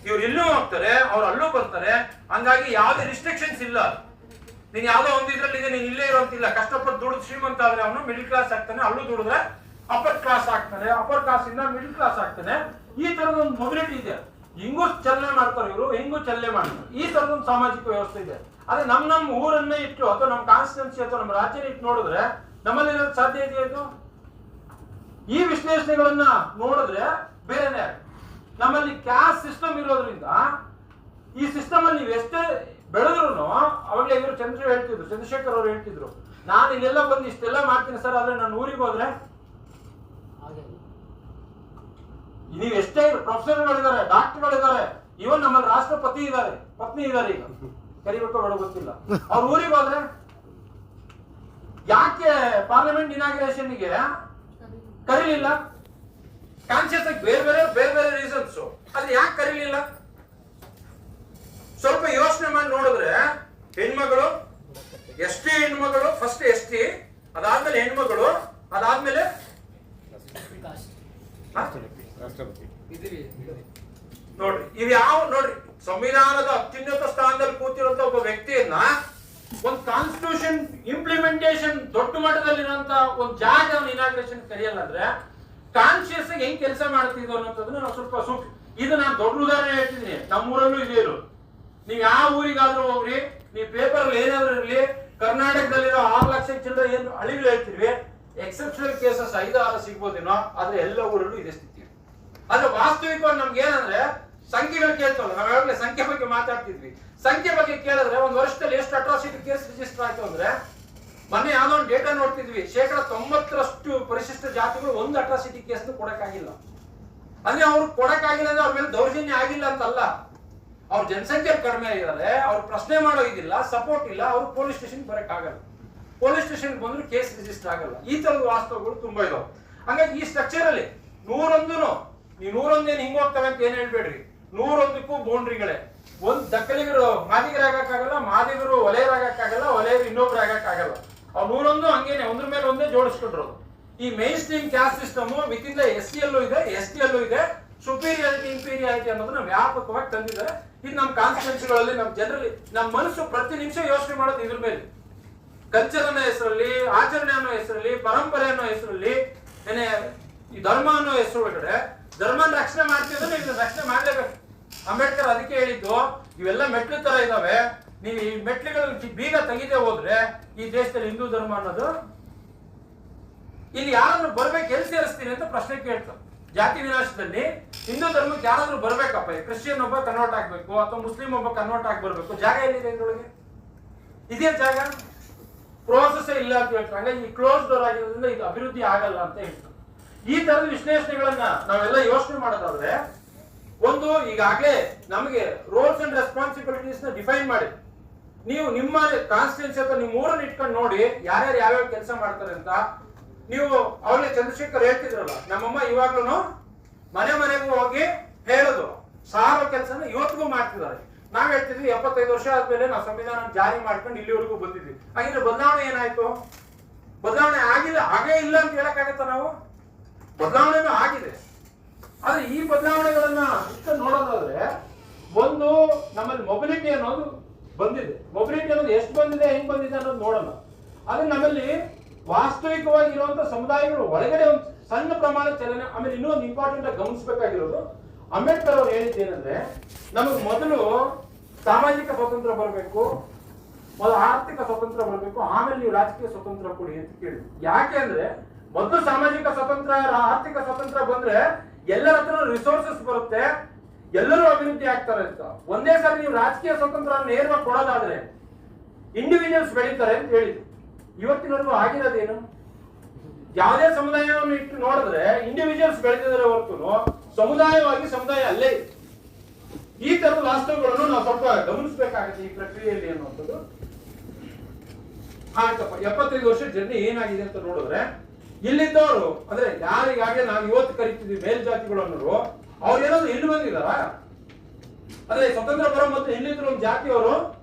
ಇವ್ರು ಇಲ್ಲೂ ಹೋಗ್ತಾರೆ, ಅವ್ರು ಅಲ್ಲೂ ಬರ್ತಾರೆ. ಹಂಗಾಗಿ ಯಾವ್ದೇ ರಿಸ್ಟ್ರಿಕ್ಷನ್ಸ್ ಇಲ್ಲ. ನೀನ್ ಯಾವ್ದೋ ಒಂದಿದ್ರಲ್ಲಿ ಇದೆ, ನೀನ್ ಇಲ್ಲೇ ಇರೋಂತಿಲ್ಲ. ಕಷ್ಟಪಟ್ಟು ದುಡಿದು ಶ್ರೀಮಂತ ಆದ್ರೆ ಅವನು ಮಿಡಿಲ್ ಕ್ಲಾಸ್ ಆಗ್ತಾನೆ, ಅಲ್ಲೂ ದುಡಿದ್ರೆ ಅಪ್ಪರ್ ಕ್ಲಾಸ್ ಆಗ್ತಾನೆ, ಅಪ್ಪರ್ ಕ್ಲಾಸ್ ಇಂದ ಮಿಡಿಲ್ ಕ್ಲಾಸ್ ಆಗ್ತಾನೆ. ಈ ತರದ ಒಂದು ಮೊಬಿಲಿಟಿ ಇದೆ. ಹಿಂಗೂ ಚಲನೆ ಮಾಡ್ತಾರೆ ಇವರು, ಹಿಂಗೂ ಚಲನೆ ಮಾಡ್ತಾರೆ. ಈ ತರದೊಂದು ಸಾಮಾಜಿಕ ವ್ಯವಸ್ಥೆ ಇದೆ. ಆದ್ರೆ ನಮ್ಮ ಊರನ್ನೇ ಇಟ್ಟು ಅಥವಾ ನಮ್ಮ ಕಾನ್ಸ್ಟಿಟ್ಯೂನ್ಸಿ ಅಥವಾ ನಮ್ಮ ರಾಜ್ಯನ ಇಟ್ಟು ನೋಡಿದ್ರೆ ನಮ್ಮಲ್ಲಿ ಇರೋದು ಸಾಧ್ಯ ಇದೆಯಾ? ಇದು ಈ ವಿಶ್ಲೇಷಣೆಗಳನ್ನ ನೋಡಿದ್ರೆ ಬೇರೆನೆ. ನಮ್ಮಲ್ಲಿ ಕ್ಯಾಸ್ಟ್ ಸಿಸ್ಟಮ್ ಇರೋದ್ರಿಂದ ಈ ಸಿಸ್ಟಮ್ ಅಲ್ಲಿ ನೀವು ಎಷ್ಟೇ ಬೆಳೆದ್ರು, ಅವಾಗಲೇ ಇವರು ಚಂದ್ರಶೇಖರ್ ಅವರು ಹೇಳ್ತಿದ್ರು, ನಾನು ಇಲ್ಲೆಲ್ಲ ಬಂದು ಇಷ್ಟೆಲ್ಲ ಮಾಡ್ತೀನಿ ಸರ್, ಆದ್ರೆ ನಾನು ಊರಿಗೆ ಹೋದ್ರೆ ನೀವು ಎಷ್ಟೇ ಪ್ರೊಫೆಸರ್ಗಳಿದ್ದಾರೆ, ಡಾಕ್ಟರ್ಗಳಿದ್ದಾರೆ, ಇವನ್ ನಮ್ಮಲ್ಲಿ ರಾಷ್ಟ್ರಪತಿ ಇದ್ದಾರೆ, ಪತ್ನಿ ಇದ್ದಾರೆ, ಈಗ ಕರಿಬೇಕು ಬೇಡ ಗೊತ್ತಿಲ್ಲ. ಅವ್ರ ಊರಿಗೆ ಹೋದ್ರೆ ಯಾಕೆ ಪಾರ್ಲಿಮೆಂಟ್ ಇನಾಗ್ರೇಷನ್ಗೆ ಕರೀಲಿಲ್ಲ? ಕಾನ್ಶಿಯಸ್ ಆಗಿ ಬೇರೆ ಬೇರೆ ರೀಸನ್ಸ್, ಅದ್ರ ಯಾಕೆ ಕರೀಲಿಲ್ಲ? ಸ್ವಲ್ಪ ಯೋಚನೆ ಮಾಡಿ ನೋಡಿದ್ರೆ ಹೆಣ್ಮಗಳು, ST ಹೆಣ್ಮಗಳು, ಫಸ್ಟ್ ST, ಅದಾದ್ಮೇಲೆ ಹೆಣ್ಮಗಳು, ಅದಾದ್ಮೇಲೆ ನೋಡ್ರಿ ಇವ್ಯಾವ ನೋಡ್ರಿ, ಸಂವಿಧಾನದ ಅತ್ಯುನ್ನತ ಸ್ಥಾನದಲ್ಲಿ ಕೂತಿರುವಂತ ಒಬ್ಬ ವ್ಯಕ್ತಿಯನ್ನ ಒಂದು ಕಾನ್ಸ್ಟಿಟ್ಯೂಷನ್ ಇಂಪ್ಲಿಮೆಂಟೇಷನ್ ದೊಡ್ಡ ಮಟ್ಟದಲ್ಲಿರುವಂತ ಒಂದು ಜಾಗ ಇನಾಗ್ರೇಷನ್ ಕರೆಯಲ್ಲ ಅಂದ್ರೆ ಕಾನ್ಶಿಯಸ್ ಆಗಿ ಹೆಂಗ್ ಕೆಲಸ ಮಾಡ್ತಿದ್ವು ಅನ್ನೋದನ್ನ ನಾವು ಸ್ವಲ್ಪ ಇದು ನಾನು ದೊಡ್ಡ ಉದಾಹರಣೆ ಹೇಳ್ತಿದ್ದೀನಿ. ನಮ್ಮೂರಲ್ಲೂ ಇದೆ ಇರು. ನೀವ್ ಯಾವ ಊರಿಗಾದ್ರೂ ಹೋಗ್ರಿ, ನೀವು ಪೇಪರ್ ಅಲ್ಲಿ ಏನಾದ್ರೂ ಇರ್ಲಿ, ಕರ್ನಾಟಕದಲ್ಲಿರೋ 6 ಲಕ್ಷ ಚಿಲ್ಲರೆ ಏನು ಅಳಿಗಳು ಹೇಳ್ತಿದ್ವಿ, ಎಕ್ಸೆಪ್ಷನಲ್ ಕೇಸಸ್ 5-6 ಸಿಗ್ಬೋದೇನೋ, ಆದ್ರೆ ಎಲ್ಲ ಊರಲ್ಲೂ ಇದೇ ಸ್ಥಿತಿ. ಆದ್ರೆ ವಾಸ್ತವಿಕವಾಗಿ ನಮ್ಗೆ ಏನಂದ್ರೆ ಸಂಖ್ಯೆಗಳು ಕೇಳ್ತವಲ್ಲ, ನಾವಾಗಲೇ ಸಂಖ್ಯೆ ಬಗ್ಗೆ ಮಾತಾಡ್ತಿದ್ವಿ. ಸಂಖ್ಯೆ ಬಗ್ಗೆ ಕೇಳಿದ್ರೆ ಒಂದು ವರ್ಷದಲ್ಲಿ ಎಷ್ಟು ಅಟ್ರಾಸಿಟಿ ಕೇಸ್ ರಿಜಿಸ್ಟರ್ ಆಯ್ತು ಅಂದ್ರೆ, ಮೊನ್ನೆ ಯಾವ್ದೋ ಒಂದು ಡೇಟಾ ನೋಡ್ತಿದ್ವಿ, 90% ಪರಿಶಿಷ್ಟ ಜಾತಿಗಳು ಒಂದು ಅಟ್ರಾಸಿಟಿ ಕೇಸ್ ಕೊಡಕ್ಕಾಗಿಲ್ಲ. ಅಂದ್ರೆ ಅವ್ರು ಕೊಡಕ್ಕಾಗಿಲ್ಲ ಅಂದ್ರೆ ಅವ್ರ ಮೇಲೆ ದೌರ್ಜನ್ಯ ಆಗಿಲ್ಲ ಅಂತಲ್ಲ, ಅವ್ರ ಜನಸಂಖ್ಯೆ ಕಡಿಮೆ ಆಗಿದ್ದಾರೆ, ಅವ್ರು ಪ್ರಶ್ನೆ ಮಾಡೋ ಇದಿಲ್ಲ, ಸಪೋರ್ಟ್ ಇಲ್ಲ, ಅವ್ರು ಪೊಲೀಸ್ ಸ್ಟೇಷನ್ ಬರಕ್ ಆಗಲ್ಲ. ಪೊಲೀಸ್ ಸ್ಟೇಷನ್ ಬಂದ್ರು ಕೇಸ್ ರಿಜಿಸ್ಟರ್ ಆಗಲ್ಲ. ಈ ತರದ ವಾಸ್ತವಗಳು ತುಂಬಾ ಇದಾವೆ. ಹಂಗಾಗಿ ಈ ಸ್ಟ್ರಕ್ಚರ್ ಅಲ್ಲಿ 101 ನೀವು 101 ಹಿಂಗ್ ಹೋಗ್ತವೆ ಅಂತ ಏನ್ ಹೇಳ್ಬೇಡ್ರಿ. 101ಕ್ಕೂ ಬೌಂಡ್ರಿಗಳೇ. ಒಂದ್ ದಕ್ಕಲಿಗರು ಮಾದಿಗರಾಗಕ್ಕಾಗಲ್ಲ, ಮಾದಿಗರು ಒಲೆಯರಾಗಕ್ಕಾಗಲ್ಲ, ಒಲೆಯರು ಇನ್ನೊಬ್ರು ಆಗಕ್ಕಾಗಲ್ಲ. ಅವ್ರು 101 ಹಂಗೇನೆ ಒಂದ್ರ ಮೇಲೆ ಒಂದೇ ಜೋಡಿಸ್ಕೊಂಡ್ರು. ಈ main stream caste system with in the SC ಯಲ್ಲೂ ಇದೆ, ST ಯಲ್ಲೂ ಇದೆ. ಸುಪೀರಿಯಾರಿಟಿ ಇಂಪೀರಿಯಾರಿಟಿ ಅನ್ನೋದನ್ನ ವ್ಯಾಪಕವಾಗಿ ತಂದಿದ್ದಾರೆ. ಇದು ನಮ್ಮ ಕಾನ್ಸ್ಟಿಟ್ಯೂನ್ಸಿಗಳಲ್ಲಿ ನಮ್ಮ ಜನರಲ್ಲಿ ನಮ್ಮ ಮನಸ್ಸು ಪ್ರತಿ ನಿಮಿಷ ಯೋಚನೆ ಮಾಡೋದು ಇದ್ರ ಮೇಲೆ. ಕಲ್ಚರ್ ಅನ್ನೋ ಹೆಸರಲ್ಲಿ, ಆಚರಣೆ ಅನ್ನೋ ಹೆಸರಲ್ಲಿ, ಪರಂಪರೆ ಅನ್ನೋ ಹೆಸರಲ್ಲಿ, ಏನೇ ಈ ಧರ್ಮ ಅನ್ನೋ ಹೆಸರು ಒಳಗಡೆ ಧರ್ಮನ ರಕ್ಷಣೆ ಮಾಡ್ತಿದ್ರೆ ನೀವು ರಕ್ಷಣೆ ಮಾಡ್ಲೇಬೇಕು. ಅಂಬೇಡ್ಕರ್ ಅದಕ್ಕೆ ಹೇಳಿದ್ದು, ಇವೆಲ್ಲ ಮೆಟ್ಲು ತರ ಇದಾವೆ, ನೀವು ಈ ಮೆಟ್ಲುಗಳ ಬೀಗ ತೆಗಿದೇ ಹೋದ್ರೆ ಈ ದೇಶದಲ್ಲಿ ಹಿಂದೂ ಧರ್ಮ ಅನ್ನೋದು ಇಲ್ಲಿ ಯಾರಾದ್ರೂ ಬರ್ಬೇಕು, ಎಲ್ಲಿ ಸೇರಿಸ್ತೀನಿ ಅಂತ ಪ್ರಶ್ನೆ ಕೇಳ್ತಾರೆ. ಜಾತಿ ವಿನಾಶದಲ್ಲಿ ಹಿಂದೂ ಧರ್ಮಕ್ಕೆ ಯಾರಾದ್ರೂ ಬರ್ಬೇಕಪ್ಪ, ಕ್ರಿಶ್ಚಿಯನ್ ಒಬ್ಬ ಕನ್ವರ್ಟ್ ಆಗ್ಬೇಕು ಅಥವಾ ಮುಸ್ಲಿಂ ಒಬ್ಬ ಕನ್ವರ್ಟ್ ಆಗಿ ಬರ್ಬೇಕು, ಜಾಗ ಎಲ್ಲಿದೆ ಇದ್ರೊಳಗೆ? ಇದೇ ಜಾಗ ಪ್ರೋಸೆಸ್ ಇಲ್ಲ ಅಂತ ಹೇಳ್ತಾರೆ. ಹಂಗಾಗಿ ಈ ಕ್ಲೋಸ್ ಡೋರ್ ಆಗಿರೋದ್ರಿಂದ ಇದು ಅಭಿವೃದ್ಧಿ ಆಗಲ್ಲ ಅಂತ ಹೇಳ್ತಾರೆ. ಈ ತರದ ವಿಶ್ಲೇಷಣೆಗಳನ್ನ ನಾವೆಲ್ಲ ಯೋಚನೆ ಮಾಡೋದಾದ್ರೆ, ಒಂದು ಈಗಾಗಲೇ ನಮಗೆ ರೋಲ್ಸ್ ಅಂಡ್ ರೆಸ್ಪಾನ್ಸಿಬಿಲಿಟೀಸ್ ನ ಡಿಫೈನ್ ಮಾಡಿ, ನೀವು ನಿಮ್ಮ ಕಾನ್ಸ್ಟಿಟ್ಯೂನ್ಸಿ ಅಥವಾ ನಿಮ್ಮ ಊರನ್ನ ಇಟ್ಕೊಂಡು ನೋಡಿ ಯಾರ್ಯಾರು ಯಾವ್ಯಾವ ಕೆಲಸ ಮಾಡ್ತಾರೆ ಅಂತ. ನೀವು ಅವಳೇ ಚಂದ್ರಶೇಖರ್ ಹೇಳ್ತಿದ್ರಲ್ಲ, ನಮ್ಮಮ್ಮ ಇವಾಗ್ಲೂ ಮನೆ ಮನೆಗೂ ಹೋಗಿ ಹೇಳೋದು ಸಾರೋ ಕೆಲಸನ ಇವತ್ತಿಗೂ ಮಾಡ್ತಿದ್ದಾರೆ. ನಾವ್ ಹೇಳ್ತಿದ್ವಿ 75 ವರ್ಷ ಆದ್ಮೇಲೆ ನಾವು ಸಂವಿಧಾನ ಜಾರಿ ಮಾಡ್ಕೊಂಡು ಇಲ್ಲಿವರೆಗೂ ಬಂದಿದ್ವಿ. ಹಾಗಿದ್ರೆ ಬದಲಾವಣೆ ಏನಾಯ್ತು? ಬದಲಾವಣೆ ಆಗಿಲ್ಲ, ಹಾಗೇ ಇಲ್ಲ ಅಂತ ಹೇಳಕ್ಕಾಗತ್ತ? ನಾವು ಬದಲಾವಣೆನೂ ಆಗಿದೆ. ಆದ್ರೆ ಈ ಬದಲಾವಣೆಗಳನ್ನ ಇಷ್ಟು ನೋಡೋದಾದ್ರೆ, ಒಂದು ನಮ್ಮಲ್ಲಿ ಮೊಬಿಲಿಟಿ ಅನ್ನೋದು ಬಂದಿದೆ. ಮೊಬಿಲಿಟಿ ಅನ್ನೋದು ಎಷ್ಟು ಬಂದಿದೆ, ಹೆಂಗ್ ಬಂದಿದೆ ಅನ್ನೋದು ನೋಡೋಣ. ಆದ್ರೆ ನಮ್ಮಲ್ಲಿ ವಾಸ್ತವಿಕವಾಗಿ ಇರುವಂತಹ ಸಮುದಾಯಗಳು ಒಳಗಡೆ ಒಂದು ಸಣ್ಣ ಪ್ರಮಾಣ ಚಲನೆ. ಆಮೇಲೆ ಇನ್ನೂ ಒಂದು ಇಂಪಾರ್ಟೆಂಟ್ ಆಗಿ ಗಮನಿಸಬೇಕಾಗಿರೋದು, ಅಂಬೇಡ್ಕರ್ ಅವರು ಹೇಳಿದ್ದೇನೆಂದ್ರೆ, ನಮಗೆ ಮೊದಲು ಸಾಮಾಜಿಕ ಸ್ವಾತಂತ್ರ್ಯ ಬರಬೇಕು, ಮೊದಲು ಆರ್ಥಿಕ ಸ್ವಾತಂತ್ರ್ಯ ಬರಬೇಕು, ಆಮೇಲೆ ನೀವು ರಾಜಕೀಯ ಸ್ವಾತಂತ್ರ್ಯ ಕೊಡಿ ಅಂತ ಕೇಳಿದ್ರು. ಯಾಕೆ ಅಂದ್ರೆ, ಮೊದಲು ಸಾಮಾಜಿಕ ಸ್ವಾತಂತ್ರ್ಯ, ಆರ್ಥಿಕ ಸ್ವಾತಂತ್ರ್ಯ ಬಂದ್ರೆ ಎಲ್ಲರ ಹತ್ರ ರಿಸೋರ್ಸಸ್ ಬರುತ್ತೆ, ಎಲ್ಲರೂ ಅಭಿವೃದ್ಧಿ ಆಗ್ತಾರೆ ಅಂತ. ಒಂದೇ ಸಾರಿ ನೀವು ರಾಜಕೀಯ ಸ್ವಾತಂತ್ರ್ಯ ನೇರವಾಗಿ ಕೊಡೋದಾದ್ರೆ ಇಂಡಿವಿಜುವಲ್ಸ್ ಬೆಳೀತಾರೆ ಅಂತ ಹೇಳಿದ್ರು. ಇವತ್ತಿನವರೆಗೂ ಆಗಿರೋದೇನು? ಯಾವುದೇ ಸಮುದಾಯವನ್ನು ಇಟ್ಟು ನೋಡಿದ್ರೆ ಇಂಡಿವಿಜುವಲ್ಸ್ ಬೆಳೆದಿದ್ದಾರೆ ಹೊರತು ಸಮುದಾಯವಾಗಿ ಸಮುದಾಯ ಅಲ್ಲೇ ಇದೆ. ಈ ತರದ ವಾಸ್ತವಗಳನ್ನು ನಾವು ಸ್ವಲ್ಪ ಗಮನಿಸಬೇಕಾಗುತ್ತೆ ಈ ಪ್ರಕ್ರಿಯೆಯಲ್ಲಿ ಅನ್ನುವಂಥದ್ದು. ಆಯ್ತಪ್ಪ, 75 ವರ್ಷ ಜರ್ನಿ ಏನಾಗಿದೆ ಅಂತ ನೋಡಿದ್ರೆ, ಇಲ್ಲಿದ್ದವರು ಅಂದ್ರೆ ಯಾರಿಗಾಗೆ ನಾವು ಇವತ್ತು ಕರಿತಿದ್ವಿ ಮೇಲ್ಜಾತಿಗಳು ಅನ್ನೋರು, ಅವ್ರು ಏನಾದ್ರು ಇಲ್ಲಿ ಬಂದಿದಾರ? ಅಂದ್ರೆ ಸ್ವತಂತ್ರ ಬರೋ ಮೊದಲು ಇಲ್ಲಿದ್ರು ಒಂದು ಜಾತಿಯವರು,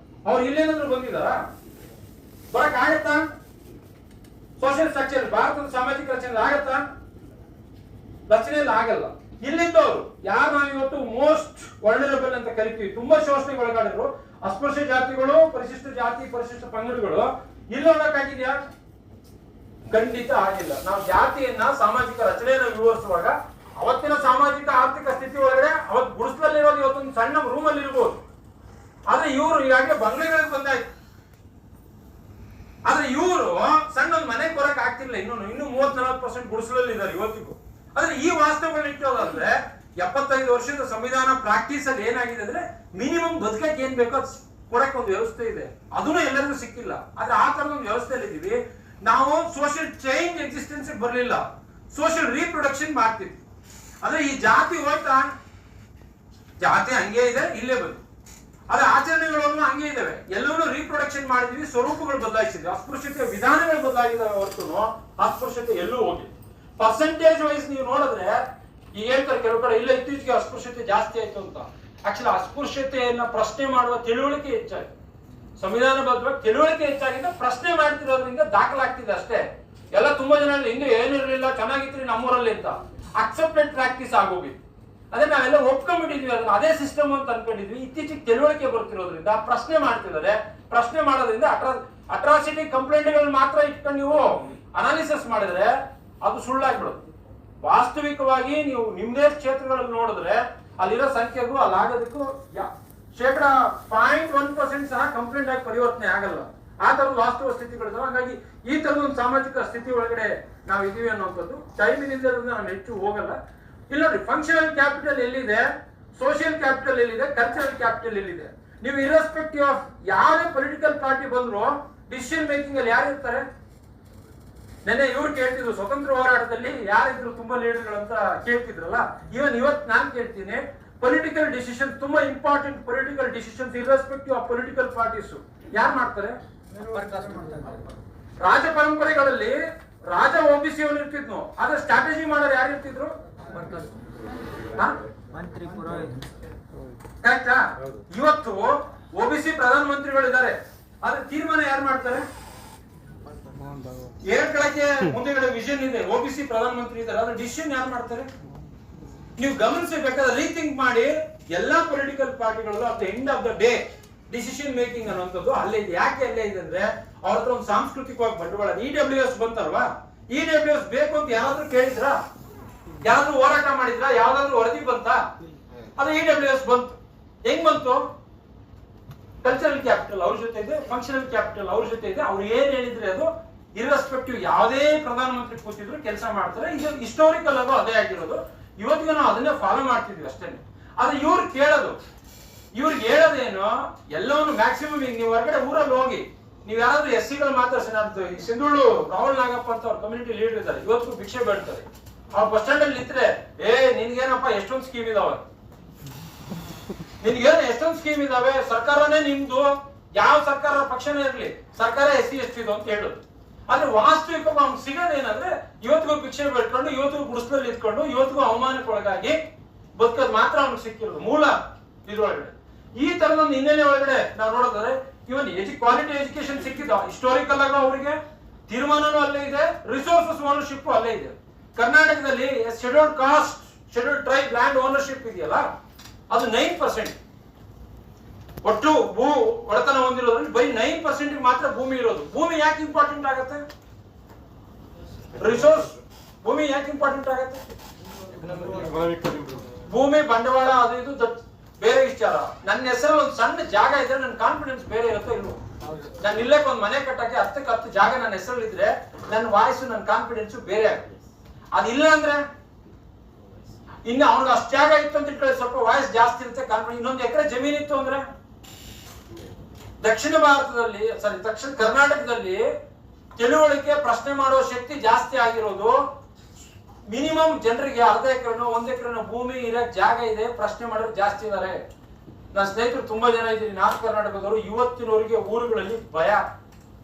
ಅವ್ರು ಇಲ್ಲೇನಾದ್ರು ಬಂದಿದಾರ? ಬರಕ್ ಆಗತ್ತಾ? ಸೋಷಿಯಲ್ ಸ್ಟ್ರಕ್ಚರ್ ಭಾರತದ ಸಾಮಾಜಿಕ ರಚನೆ ಆಗತ್ತಾ? ರಚನೆಯಲ್ಲಿ ಆಗಲ್ಲ. ಇಲ್ಲಿದ್ದವರು ಯಾರು ನಾವು ಇವತ್ತು ಮೋಸ್ಟ್ ವರ್ನರಬಲ್ ಅಂತ ಕರಿತೀವಿ, ತುಂಬಾ ಶೋಷಣೆಗೆ ಒಳಗಾಡಿದ್ರು, ಅಸ್ಪೃಶ್ಯ ಜಾತಿಗಳು, ಪರಿಶಿಷ್ಟ ಜಾತಿ, ಪರಿಶಿಷ್ಟ ಪಂಗಡಗಳು, ಇಲ್ಲಿ ಹೋಗಕ್ಕಾಗಿದ್ಯಾ? ಖಂಡಿತ ಆಗಿಲ್ಲ. ನಾವು ಜಾತಿಯನ್ನ ಸಾಮಾಜಿಕ ರಚನೆಯನ್ನು ವಿವರಿಸುವಾಗ ಅವತ್ತಿನ ಸಾಮಾಜಿಕ ಆರ್ಥಿಕ ಸ್ಥಿತಿ ಒಳಗಡೆ ಅವತ್ತು ಗುಡಿಸಲಲ್ಲಿರೋದು ಇವತ್ತೊಂದು ಸಣ್ಣ ರೂಮ್ ಅಲ್ಲಿ ಇರ್ಬೋದು. ಆದ್ರೆ ಇವರು ಈಗಾಗಲೇ ಬಂಗ್ಲೆಗಳಿಗೆ ಬಂದಾಯ್ತು. ಆದ್ರೆ ಇವರು ಸಣ್ಣ ಒಂದು ಮನೆಗೆ ಬರಕ್ ಆಗ್ತಿಲ್ಲ. ಇನ್ನು 30-40% ಗುಡಿಸಲಲ್ಲಿ ಇದ್ದಾರೆ ಇವತ್ತಿಗೂ. ಆದ್ರೆ ಈ ವಾಸ್ತವಗಳನ್ನ ಇಟ್ಟೋದಾದ್ರೆ 75 ವರ್ಷದ ಸಂವಿಧಾನ ಪ್ರಾಕ್ಟೀಸ್ ಅಲ್ಲಿ ಏನಾಗಿದೆ ಅಂದ್ರೆ, ಮಿನಿಮಮ್ ಬದುಕಕ್ಕೆ ಏನ್ ಬೇಕೋ ಕೊಡಕ್ಕೆ ಒಂದು ವ್ಯವಸ್ಥೆ ಇದೆ. ಅದನ್ನು ಎಲ್ಲರಿಗೂ ಸಿಕ್ಕಿಲ್ಲ. ಆದ್ರೆ ಆ ತರದ ಒಂದು ವ್ಯವಸ್ಥೆಯಲ್ಲಿ ಇದೀವಿ ನಾವು. ಸೋಷಿಯಲ್ ಚೇಂಜ್ ಎಕ್ಸಿಸ್ಟೆನ್ಸ್ ಬರ್ಲಿಲ್ಲ, ಸೋಷಿಯಲ್ ರೀಪ್ರೊಡಕ್ಷನ್ ಮಾಡ್ತಿದ್ವಿ. ಆದ್ರೆ ಈ ಜಾತಿ ಹೋಯ್ತಾ? ಜಾತಿ ಹಂಗೆ ಇದೆ, ಇಲ್ಲೇ ಬಂದು. ಆದ್ರೆ ಆಚರಣೆಗಳು ಹಂಗೆ ಇದಾವೆ. ಎಲ್ಲವನ್ನೂ ರೀಪ್ರೊಡಕ್ಷನ್ ಮಾಡಿದ್ವಿ, ಸ್ವರೂಪಗಳು ಬದಲಾಯಿಸಿದ್ವಿ, ಅಸ್ಪೃಶ್ಯತೆ ವಿಧಾನಗಳು ಬದಲಾಗಿದ್ದಾವೆ ಹೊರತು ಅಸ್ಪೃಶ್ಯತೆ ಎಲ್ಲೂ ಹೋಗಿದೆ. ಪರ್ಸೆಂಟೇಜ್ ವೈಸ್ ನೀವು ನೋಡಿದ್ರೆ ಈಗ ಹೇಳ್ತಾರೆ ಕೆಲವು ಕಡೆ, ಇಲ್ಲ ಇತ್ತೀಚೆಗೆ ಅಸ್ಪೃಶ್ಯತೆ ಜಾಸ್ತಿ ಆಯ್ತು ಅಂತ. ಆಕ್ಚುಲಿ ಅಸ್ಪೃಶ್ಯತೆಯನ್ನ ಪ್ರಶ್ನೆ ಮಾಡುವ ತಿಳುವಳಿಕೆ ಹೆಚ್ಚಾಗಿದೆ. ಸಂವಿಧಾನಬದ್ಧವಾಗಿ ತಿಳುವಳಿಕೆ ಹೆಚ್ಚಾಗಿದೆ, ಪ್ರಶ್ನೆ ಮಾಡ್ತಿರೋದ್ರಿಂದ ದಾಖಲಾಗ್ತಿದೆ ಅಷ್ಟೇ. ಎಲ್ಲ ತುಂಬಾ ಜನ ಹಿಂದೆ ಏನಿರಲಿಲ್ಲ, ಚೆನ್ನಾಗಿತ್ತು ನಮ್ಮೂರಲ್ಲಿ ಅಂತ ಅಕ್ಸೆಪ್ಟೆಡ್ ಪ್ರಾಕ್ಟೀಸ್ ಆಗೋಗಿತ್ತು. ಅದೇ ನಾವೆಲ್ಲ ಒಪ್ಕೊಂಡ್ಬಿಟ್ಟಿದ್ವಿ, ಅದನ್ನ ಅದೇ ಸಿಸ್ಟಮ್ ಅಂತ ಅನ್ಕೊಂಡಿದ್ವಿ. ಇತ್ತೀಚೆಗೆ ತಿಳುವಳಿಕೆ ಬರ್ತಿರೋದ್ರಿಂದ ಪ್ರಶ್ನೆ ಮಾಡ್ತಿದ್ದಾರೆ. ಪ್ರಶ್ನೆ ಮಾಡೋದ್ರಿಂದ ಅಟ್ರಾಸಿಟಿ ಕಂಪ್ಲೇಂಟ್ಗಳನ್ನ ಮಾತ್ರ ಇಟ್ಕೊಂಡು ನೀವು ಅನಾಲಿಸಿಸ್ ಮಾಡಿದ್ರೆ ಅದು ಸುಳ್ಳಾಗ್ಬಿಡುತ್ತೆ. ವಾಸ್ತವಿಕವಾಗಿ ನೀವು ನಿಮ್ದೇ ಕ್ಷೇತ್ರಗಳಲ್ಲಿ ನೋಡಿದ್ರೆ ಅಲ್ಲಿರೋ ಸಂಖ್ಯೆಗೂ ಅಲ್ಲಾಗೋದಕ್ಕೂ 0.1% ಸಹ ಕಂಪ್ಲೇಂಟ್ ಆಗಿ ಪರಿವರ್ತನೆ ಆಗಲ್ಲ. ಆ ತರದ ವಾಸ್ತವ ಸ್ಥಿತಿಗಳಿದಾವೆ. ಹಾಗಾಗಿ ಈ ತರದ ಒಂದು ಸಾಮಾಜಿಕ ಸ್ಥಿತಿ ಒಳಗಡೆ ನಾವು ಇದೀವಿ ಅನ್ನೋಂಥದ್ದು. ಟೈಮಿನಿಂದ ನಾನು ಹೆಚ್ಚು ಹೋಗಲ್ಲ. ಇಲ್ಲ ನೋಡಿ, ಫಂಕ್ಷನಲ್ ಕ್ಯಾಪಿಟಲ್ ಎಲ್ಲಿದೆ? ಸೋಷಿಯಲ್ ಕ್ಯಾಪಿಟಲ್ ಎಲ್ಲಿದೆ, ಕಲ್ಚರಲ್ ಕ್ಯಾಪಿಟಲ್ ಎಲ್ಲಿದೆ. ನೀವು ಇರ್ರೆಸ್ಪೆಕ್ಟಿವ್ ಆಫ್ ಯಾರೇ ಪೊಲಿಟಿಕಲ್ ಪಾರ್ಟಿ ಬಂದ್ರು ಡಿಸಿಷನ್ ಮೇಕಿಂಗ್ ಅಲ್ಲಿ ಯಾರು ಇರ್ತಾರೆ? ನೆನ್ನೆ ಇವ್ರು ಕೇಳ್ತಿದ್ರು ಸ್ವತಂತ್ರ ಹೋರಾಟದಲ್ಲಿ ಯಾರಿದ್ರು ತುಂಬಾ ಲೀಡರ್ಗಳು ಅಂತ ಕೇಳ್ತಿದ್ರಲ್ಲ, ಇವನ್ ಇವತ್ತು ನಾನು ಕೇಳ್ತೀನಿ, ಪೊಲಿಟಿಕಲ್ ಡಿಸಿಷನ್ ತುಂಬಾ important political decisions irrespective of political parties ಯಾರು ಮಾಡ್ತಾರೆ? ರಾಜ ಪರಂಪರೆಗಳಲ್ಲಿ ರಾಜ ಓಬಿಸಿ ಅವನು ಇರ್ತಿದ್ನು, ಆದ್ರೆ ಸ್ಟ್ರಾಟಜಿ ಮಾಡೋರು ಯಾರು ಇರ್ತಿದ್ರು? ಕರೆಕ್ಟಾ? ಇವತ್ತು ಓಬಿಸಿ ಪ್ರಧಾನ ಮಂತ್ರಿಗಳಿದ್ದಾರೆ, ಆದ್ರೆ ತೀರ್ಮಾನ ಯಾರು ಮಾಡ್ತಾರೆ? ಹೇಳ್ಕೊಳಕ್ಕೆ ಮುಂದೆಗಡೆ ವಿಷನ್ ಇದೆ, ಓಬಿಸಿ ಪ್ರಧಾನ ಮಂತ್ರಿ ಇದ್ದಾರೆ, ಆದ್ರೆ ಡಿಸಿಷನ್ ಯಾರು ಮಾಡ್ತಾರೆ? ನೀವು ಗಮನಿಸಬೇಕಾದ್ರೆ ರೀಥಿಂಕ್ ಮಾಡಿ. ಎಲ್ಲಾ ಪೊಲಿಟಿಕಲ್ ಪಾರ್ಟಿಗಳು at the end of the day decision making ಅನ್ನುವಂಥದ್ದು ಅಲ್ಲೇ ಇದೆ. ಯಾಕೆ ಅಲ್ಲೇ ಇದೆ ಅಂದ್ರೆ ಅವ್ರ ಹತ್ರ ಒಂದು ಸಾಂಸ್ಕೃತಿಕವಾಗಿ ಬಂಡವಾಳ. EWS ಬಂತಲ್ವಾ, EWS ಬೇಕು ಅಂತ ಯಾರಾದ್ರೂ ಕೇಳಿದ್ರ? ಯಾರಾದ್ರೂ ಹೋರಾಟ ಮಾಡಿದ್ರ? ಯಾವ್ದಾದ್ರು ವರದಿ ಬಂತ? ಅದು EWS ಬಂತು. ಹೆಂಗ್ ಬಂತು? ಕಲ್ಚರಲ್ ಕ್ಯಾಪಿಟಲ್ ಅವ್ರ ಜೊತೆ ಇದೆ, ಫಂಕ್ಷನಲ್ ಕ್ಯಾಪಿಟಲ್ ಅವ್ರ ಜೊತೆ ಇದೆ. ಅವ್ರು ಏನ್ ಹೇಳಿದ್ರೆ ಅದು ಇರ್ರೆಸ್ಪೆಕ್ಟಿವ್ ಯಾವುದೇ ಪ್ರಧಾನಮಂತ್ರಿ ಕೂತಿದ್ರು ಕೆಲಸ ಮಾಡ್ತಾರೆ. ಇದು ಹಿಸ್ಟೋರಿಕಲ್ ಅದು ಅದೇ ಆಗಿರೋದು. ಇವತ್ತಿಗೂ ನಾವು ಅದನ್ನೇ ಫಾಲೋ ಮಾಡ್ತಿದ್ವಿ ಅಷ್ಟೇ. ಆದ್ರೆ ಇವ್ರು ಕೇಳೋದು, ಇವ್ರಿಗೆ ಹೇಳೋದೇನು, ಎಲ್ಲವನ್ನು ಮ್ಯಾಕ್ಸಿಮಮ್ ಈಗ ನೀವು ಹೊರಗಡೆ ಊರಲ್ಲಿ ಹೋಗಿ ನೀವು ಯಾರಾದ್ರೂ SC-ಗಳು ಮಾತಾಡ್ಸಿ, ನಾನು ಸಿಂಧೂಳು ರಾಹುಲ್ ನಾಗಪ್ಪ ಅಂತ ಅವ್ರ ಕಮ್ಯುನಿಟಿ ಲೀಡರ್ ಇದ್ದಾರೆ, ಇವತ್ತು ಭಿಕ್ಷೆ ಬೇಡ್ತಾರೆ. ಅವ್ರ ಬಸ್ ಸ್ಟ್ಯಾಂಡ್ ಅಲ್ಲಿ ನಿಂತ್ರೆ, ನಿನ್ಗೇನಪ್ಪ ಎಷ್ಟೊಂದು ಸ್ಕೀಮ್ ಇದಾವೆ, ನಿನ್ಗೇನು ಎಷ್ಟೊಂದು ಸ್ಕೀಮ್ ಇದಾವೆ, ಸರ್ಕಾರನೇ ನಿಮ್ದು, ಯಾವ ಸರ್ಕಾರ ಪಕ್ಷನೇ ಇರ್ಲಿ ಸರ್ಕಾರ SC/ST ಇದು ಅಂತ ಹೇಳೋದು. ಆದ್ರೆ ವಾಸ್ತವಿಕ ಅವ್ನು ಸಿಗೋದೇನಂದ್ರೆ ಇವತ್ತಿಗೂ ಭಿಕ್ಷೆ ಬೇಡ್ಕೊಂಡು, ಇವತ್ತಿಗೂ ಗುಡಿಸಲಲ್ಲಿ ಇದ್ಕೊಂಡು, ಇವತ್ತಿಗೂ ಅವಮಾನಕ್ಕೊಳಗಾಗಿ ಬದುಕೋದು ಮಾತ್ರ ಅವ್ನಿಗೆ ಸಿಕ್ಕಿರೋದು ಮೂಲ ಇದ್ರೊಳಗಡೆ. ಈ ತರದೊಂದು ಹಿನ್ನೆಲೆ ಒಳಗಡೆ ನಾವು ನೋಡಿದ್ರೆ ಇವನ್ ಕ್ವಾಲಿಟಿ ಎಜುಕೇಶನ್ ಸಿಕ್ಕಿದ ಹಿಸ್ಟೋರಿಕಲ್ ಆಗ ಅವರಿಗೆ ತೀರ್ಮಾನನೂ ಅಲ್ಲೇ ಇದೆ, ರಿಸೋರ್ಸಸ್ ಓನರ್ಶಿಪ್ ಅಲ್ಲೇ ಇದೆ. ಕರ್ನಾಟಕದಲ್ಲಿ scheduled cost, scheduled tribe land ownership ಇದೆಯಲ್ಲ, ಅದು 9%. ಒಟ್ಟು ಭೂ ಒಡೆತನ ಹೊಂದಿರೋದ್ರಲ್ಲಿ ಬರೀ 9% ಮಾತ್ರ ಭೂಮಿ ಇರೋದು. ಭೂಮಿ ಯಾಕೆ ಇಂಪಾರ್ಟೆಂಟ್ ಆಗುತ್ತೆ? ರಿಸೋರ್ಸ್ ಭೂಮಿ ಯಾಕೆ ಇಂಪಾರ್ಟೆಂಟ್ ಆಗುತ್ತೆ? ಭೂಮಿ ಬಂಡವಾಳ ಅದು ಇದು ಬೇರೆ ವಿಚಾರ. ನನ್ನ ಹೆಸರು ಒಂದು ಸಣ್ಣ ಜಾಗ ಇದ್ರೆ ನನ್ನ ಕಾನ್ಫಿಡೆನ್ಸ್ ಬೇರೆ ಇರುತ್ತೋ ಇಲ್ವೋ? ನಾನು ಇಲ್ಲಕ್ಕೆ ಒಂದು ಮನೆ ಕಟ್ಟಕ್ಕೆ 10 ಜಾಗ ನನ್ನ ಹೆಸರು ಇದ್ರೆ ನನ್ನ ವಾಯ್ಸು, ನನ್ನ ಕಾನ್ಫಿಡೆನ್ಸ್ ಬೇರೆ ಆಗುತ್ತೆ. ಅದಿಲ್ಲ ಅಂದ್ರೆ ಇನ್ನು ಅವ್ನಿಗೆ ಅಷ್ಟು ಜಾಗ ಇತ್ತು ಅಂತ ಇಟ್ಕೊಳ್ಳಿ, ಸ್ವಲ್ಪ ವಾಯ್ಸ್ ಜಾಸ್ತಿ ಇರುತ್ತೆ, ಕಾನ್ಫಿಡೆನ್ಸ್. ಇನ್ನೊಂದು ಎಕರೆ ಜಮೀನ್ ಇತ್ತು ಅಂದ್ರೆ ದಕ್ಷಿಣ ಕರ್ನಾಟಕದಲ್ಲಿ ತಿಳುವಳಿಕೆ ಪ್ರಶ್ನೆ ಮಾಡೋ ಶಕ್ತಿ ಜಾಸ್ತಿ ಆಗಿರೋದು. ಮಿನಿಮಮ್ ಜನರಿಗೆ ಅರ್ಧ ಎಕರೆನೋ 1 ಎಕರೆನೋ ಭೂಮಿ ಇರಕ್ ಜಾಗ ಇದೆ, ಪ್ರಶ್ನೆ ಮಾಡೋರು ಜಾಸ್ತಿ ಇದ್ದಾರೆ. ನನ್ನ ಸ್ನೇಹಿತರು ತುಂಬಾ ಜನ ಇದ್ದೀರಿ ನಾರ್ತ್ ಕರ್ನಾಟಕದವರು. ಇವತ್ತಿನವರಿಗೆ ಊರುಗಳಲ್ಲಿ ಭಯ.